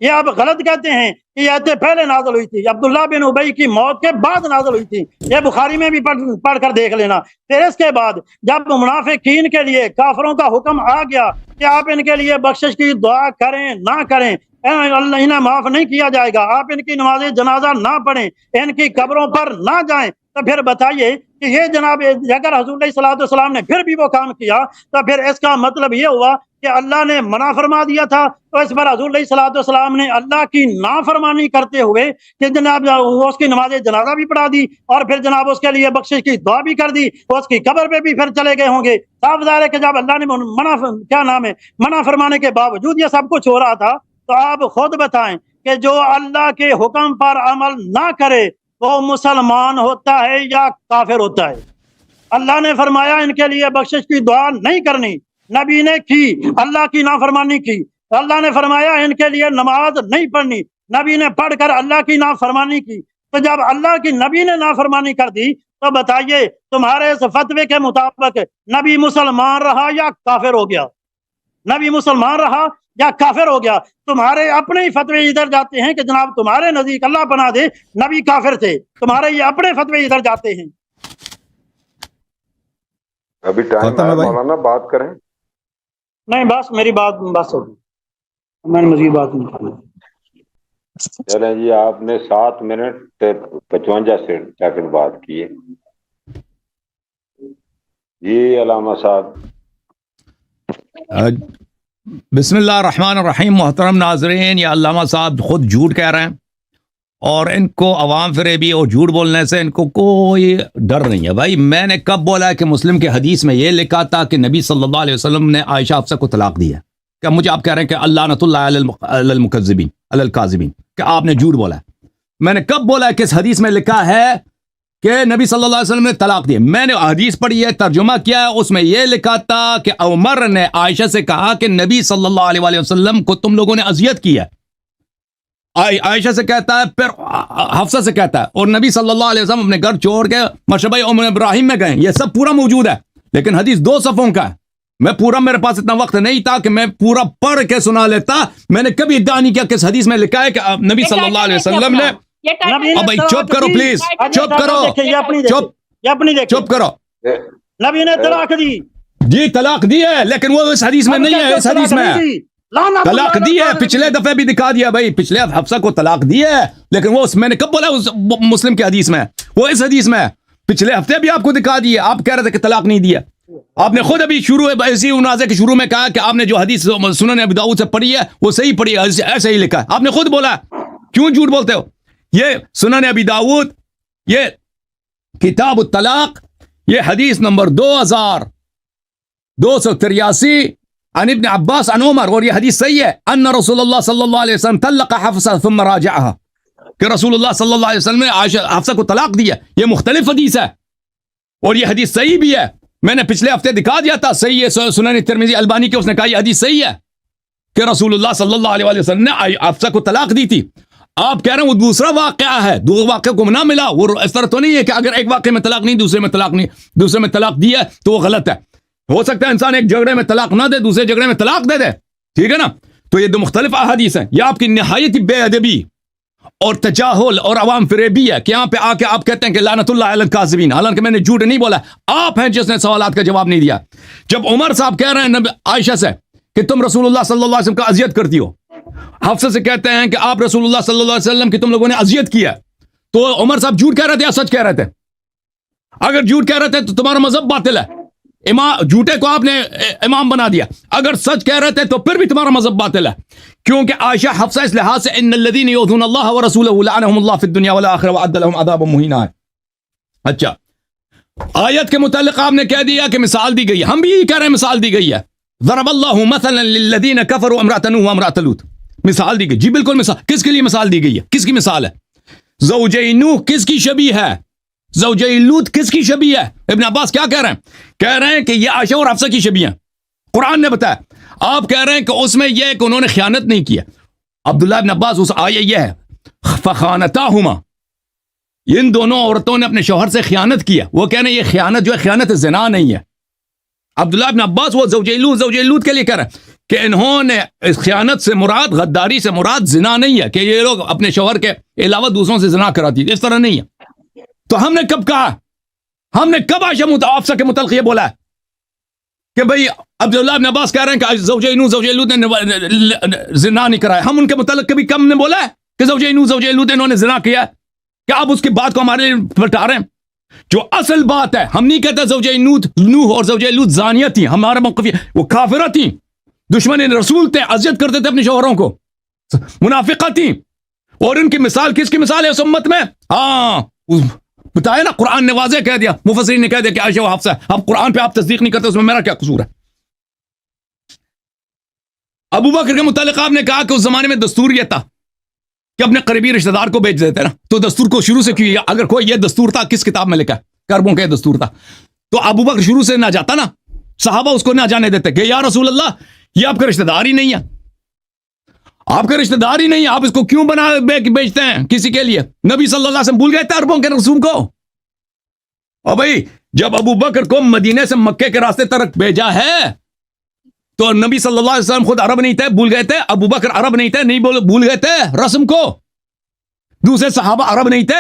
یہ آپ غلط کہتے ہیں کہ یہ آیتیں پہلے نازل ہوئی تھی، عبداللہ بن ابی کی موت کے بعد نازل ہوئی تھی، یہ بخاری میں بھی پڑھ کر دیکھ لینا۔ پھر اس کے بعد جب منافقین کے لیے کافروں کا حکم آ گیا کہ آپ ان کے لیے بخشش کی دعا کریں نہ کریں، اللہ انہیں معاف نہیں کیا جائے گا، آپ ان کی نماز جنازہ نہ پڑھیں، ان کی قبروں پر نہ جائیں، تو پھر بتائیے کہ یہ جناب اگر حضور علیہ الصلوۃ والسلام نے پھر بھی وہ کام کیا تو پھر اس کا مطلب یہ ہوا کہ اللہ نے منع فرما دیا تھا، تو اس پر حضور علیہ الصلوۃ والسلام نے اللہ کی نافرمانی کرتے ہوئے کہ جناب اس کی نماز جنازہ بھی پڑھا دی اور پھر جناب اس کے لیے بخشش کی دعا بھی کر دی، اس کی قبر پہ بھی پھر چلے گئے ہوں گے۔ صاف ظاہر ہے کہ جب اللہ نے منع فرمانے کے باوجود یہ سب کچھ ہو رہا تھا، تو آپ خود بتائیں کہ جو اللہ کے حکم پر عمل نہ کرے وہ مسلمان ہوتا ہے یا کافر ہوتا ہے؟ اللہ نے فرمایا ان کے لیے بخشش کی دعا نہیں کرنی، نبی نے کی، اللہ کی نافرمانی کی۔ اللہ نے فرمایا ان کے لیے نماز نہیں پڑھنی، نبی نے پڑھ کر اللہ کی نافرمانی کی۔ تو جب اللہ کی نبی نے نافرمانی کر دی تو بتائیے تمہارے اس فتوے کے مطابق نبی مسلمان رہا یا کافر ہو گیا؟ نبی مسلمان رہا یا کافر ہو گیا؟ تمہارے اپنے ہی فتوے ادھر جاتے ہیں کہ جناب تمہارے نزدیک اللہ پناہ دے نبی کافر تھے، تمہارے یہ اپنے فتوے ادھر جاتے ہیں۔ ابھی ٹائم ہے مولانا، بات کریں؟ نہیں بس میری بات بس ہوگی، میں نے مزید بات نہیں کرنی۔ چلیں جی، آپ نے 7 منٹ 55 سیکنڈ بات کی ہے جی علامہ صاحب۔ بسم اللہ الرحمن الرحیم۔ محترم ناظرین، یہ علامہ صاحب خود جھوٹ کہہ رہے ہیں اور ان کو عوام فریبی اور جھوٹ بولنے سے ان کو کوئی ڈر نہیں ہے۔ بھائی میں نے کب بولا ہے کہ مسلم کے حدیث میں یہ لکھا تھا کہ نبی صلی اللہ علیہ وسلم نے عائشہ حفصہ کو طلاق دی ہے؟ کیا مجھے آپ کہہ رہے ہیں کہ لعنت اللہ علی المکذبین علی الکاذبین، کہ آپ نے جھوٹ بولا ہے؟ میں نے کب بولا ہے کہ اس حدیث میں لکھا ہے کہ نبی صلی اللہ علیہ وسلم نے طلاق دی ہے؟ میں نے حدیث پڑھی ہے، ترجمہ کیا ہے، اس میں یہ لکھا تھا کہ عمر نے عائشہ سے کہا کہ نبی صلی اللہ علیہ وسلم کو تم لوگوں نے اذیت کی ہے۔ عائشہ سے کہتا ہے، پھر حفصہ سے کہتا ہے، اور نبی صلی اللہ علیہ وسلم اپنے گھر چھوڑ کے مشربہ ام ابراہیم میں گئے۔ یہ سب پورا موجود ہے، لیکن حدیث 2 صفحوں کا ہے۔ میں پورا، میرے پاس اتنا وقت نہیں تھا کہ میں پورا پڑھ کے سنا لیتا۔ میں نے کبھی ادعا نہیں کیا کہ اس حدیث میں لکھا ہے کہ نبی صلی اللہ علیہ وسلم نے… اب بھائی چپ کرو پلیز، چپ کرو، چپ کرو۔ نبی نے طلاق دی جی، طلاق دی ہے، لیکن وہ اس حدیث میں نہیں ہے، اس حدیث میں ہے۔ طلاق دی ہے، پچھلے دفعے بھی دکھا دیا بھائی، پچھلے حفصہ کو طلاق دی ہے، لیکن وہ میں نے کب بولا اس مسلم کے حدیث میں؟ وہ اس حدیث میں پچھلے ہفتے بھی آپ کو دکھا دی ہے، آپ کہہ رہے تھے کہ طلاق نہیں دیا۔ آپ نے خود ابھی شروع اسی مناظرے کے شروع میں کہا کہ آپ نے جو حدیث سنن ابی داؤد سے پڑھی ہے وہ صحیح پڑھی ہے، ایسے ہی لکھا ہے. آپ نے خود بولا، کیوں جھوٹ بولتے ہو؟ یہ سنن ابی داؤد، یہ کتاب الطلاق، یہ حدیث نمبر 2283 عن ابن عباس عن عمر، اور یہ حدیث صحیح ہے. ان رسول اللہ صلی اللہ علیہ وسلم طلق حفصہ ثم راجعها، کہ رسول اللہ صلی اللہ علیہ وسلم نے حفصہ کو طلاق دیا. یہ مختلف حدیث ہے اور یہ حدیث صحیح بھی ہے. میں نے پچھلے ہفتے دکھا دیا تھا، صحیح ہے. سنن ترمذی البانی کے اس نے کہا یہ حدیث صحیح ہے کہ رسول اللہ صلی اللہ علیہ وسلم نے حفصہ کو طلاق دی تھی. آپ کہہ رہے ہیں وہ دوسرا واقعہ ہے، دو واقعہ کو نہ ملا. وہ اس طرح تو نہیں ہے کہ اگر ایک واقعے میں طلاق نہیں، دوسرے میں طلاق نہیں، دوسرے میں طلاق دی ہے تو وہ غلط ہے. ہو سکتا ہے انسان ایک جھگڑے میں طلاق نہ دے، دوسرے جھگڑے میں طلاق دے دے، ٹھیک ہے نا. تو یہ دو مختلف احادیث ہیں. یہ آپ کی نہایت بے ادبی اور تجاہل اور عوام فریبی ہے کہ یہاں پہ آ کے آپ کہتے ہیں کہ لعنت اللہ علی الکاذبین، حالانکہ میں نے جھوٹ نہیں بولا، آپ ہیں جس نے سوالات کا جواب نہیں دیا. جب عمر صاحب کہہ رہے ہیں عائشہ سے کہ تم رسول اللہ صلی اللہ علیہ وسلم کا اذیت کرتی ہو، حفصہ سے کہتے ہیں کہ آپ رسول اللہ صلی اللہ علیہ وسلم کی تم لوگوں نے اذیت کیا، تو عمر صاحب جھوٹ کہہ رہے تھے یا سچ کہہ رہے تھے؟ اگر جھوٹ کہہ رہے تھے تو تمہارا مذہب باطل ہے، جھوٹے کو آپ نے امام بنا دیا. اگر سچ کہہ رہے تھے تو پھر بھی تمہارا مذہب باطل ہے، کیونکہ عائشہ حفصہ اس لحاظ سے ان الذین یؤذون اللہ ورسولہ لعنهم اللہ فی الدنیا والآخرہ وأعد لهم عذابا مہینا ہے. اچھا، آیت کے متعلق آپ نے کہہ دیا کہ مثال دی گئی ہے، ہم بھی یہی کہہ رہے ہیں مثال دی گئی ہے. ضرب اللہ مثلا للذین کفروا امرأۃ نوح وامرأۃ لوط، مثال دی گئی. جی بالکل مثال. کس کے لیے مثال دی گئی ہے؟ کس کی مثال ہے؟ زوجی نوح کس کی شبیہ ہے؟ زوجی لوط کس کی شبیہ ہے؟ ابن عباس کیا کہہ رہے ہیں؟ کہہ رہے ہیں کہ یہ عائشہ اور حفصہ کی شبیہ ہیں. قرآن نے بتایا. آپ کہہ رہے ہیں کہ اس میں یہ ہے کہ انہوں نے خیانت نہیں کیا. عبداللہ ابن عباس اس آیہ یہ ہے فخانتاہما، ان دونوں عورتوں نے اپنے شوہر سے خیانت کیا. وہ کہہ رہے ہیں یہ خیانت جو ہے خیانت زنا نہیں ہے. عبداللہ ابن عباس وہ زوجی لوط کے لیے کہہ رہے ہیں کہ انہوں نے خیانت سے مراد، غداری سے مراد زنا نہیں ہے، کہ یہ لوگ اپنے شوہر کے علاوہ دوسروں سے زنا کراتی، اس طرح نہیں ہے. تو ہم نے کب کہا؟ ہم نے کب عائشہ حفصہ کے متعلق یہ بولا ہے کہ بھئی عبداللہ ابن عباس کہہ رہے ہیں کہ زوجی لوط نے زنا نہیں کرایا؟ ہم ان کے متعلق کبھی کم نے بولا ہے کہ زوجی لوط انہوں نے زنا کیا؟ کیا آپ اس کی بات کو ہمارے لیے پلٹا رہے ہیں؟ جو اصل بات ہے، ہم نہیں کہتے زوجی نوح اور زوجی لوط زانیہ تھیں. ہمارا موقف یہ، وہ کافرہ تھیں، دشمن رسول تھے، اذیت کرتے تھے اپنے شوہروں کو، منافقہ تھیں. اور ان کی مثال کس کی مثال ہے اس امت میں؟ ہاں بتایا نا، قرآن نے واضح کہہ دیا، مفسرین نے کہہ دیا کہ عائشہ و حفصہ. اب قرآن پہ آپ تصدیق نہیں کرتے، اس میں میرا کیا قصور ہے؟ ابو بکر کے متعلق آپ نے کہا کہ اس زمانے میں دستور یہ تھا کہ اپنے قریبی رشتہ دار کو بیچ دیتے نا. تو دستور کو شروع سے کیوں؟ اگر کوئی یہ دستور تھا کس کتاب میں لکھا ہے؟ کربوں کا یہ دستور تھا. تو ابو بکر شروع سے نہ جاتا نا، صحابہ اس کو نہ جانے دیتے کہ یا رسول اللہ یہ آپ کا رشتہ دار ہی نہیں ہے، آپ کا رشتہ دار ہی نہیں ہے، آپ اس کو کیوں بیچتے ہیں کسی کے لیے؟ نبی صلی اللہ علیہ وسلم بھول گئے تھے عربوں کے رسوم کو؟ اور بھائی جب ابو بکر کو مدینے سے مکے کے راستے تک بھیجا ہے تو نبی صلی اللہ علیہ وسلم خود عرب نہیں تھے، بھول گئے تھے؟ ابو بکر عرب نہیں تھے، نہیں بھول گئے تھے رسم کو؟ دوسرے صحابہ عرب نہیں تھے؟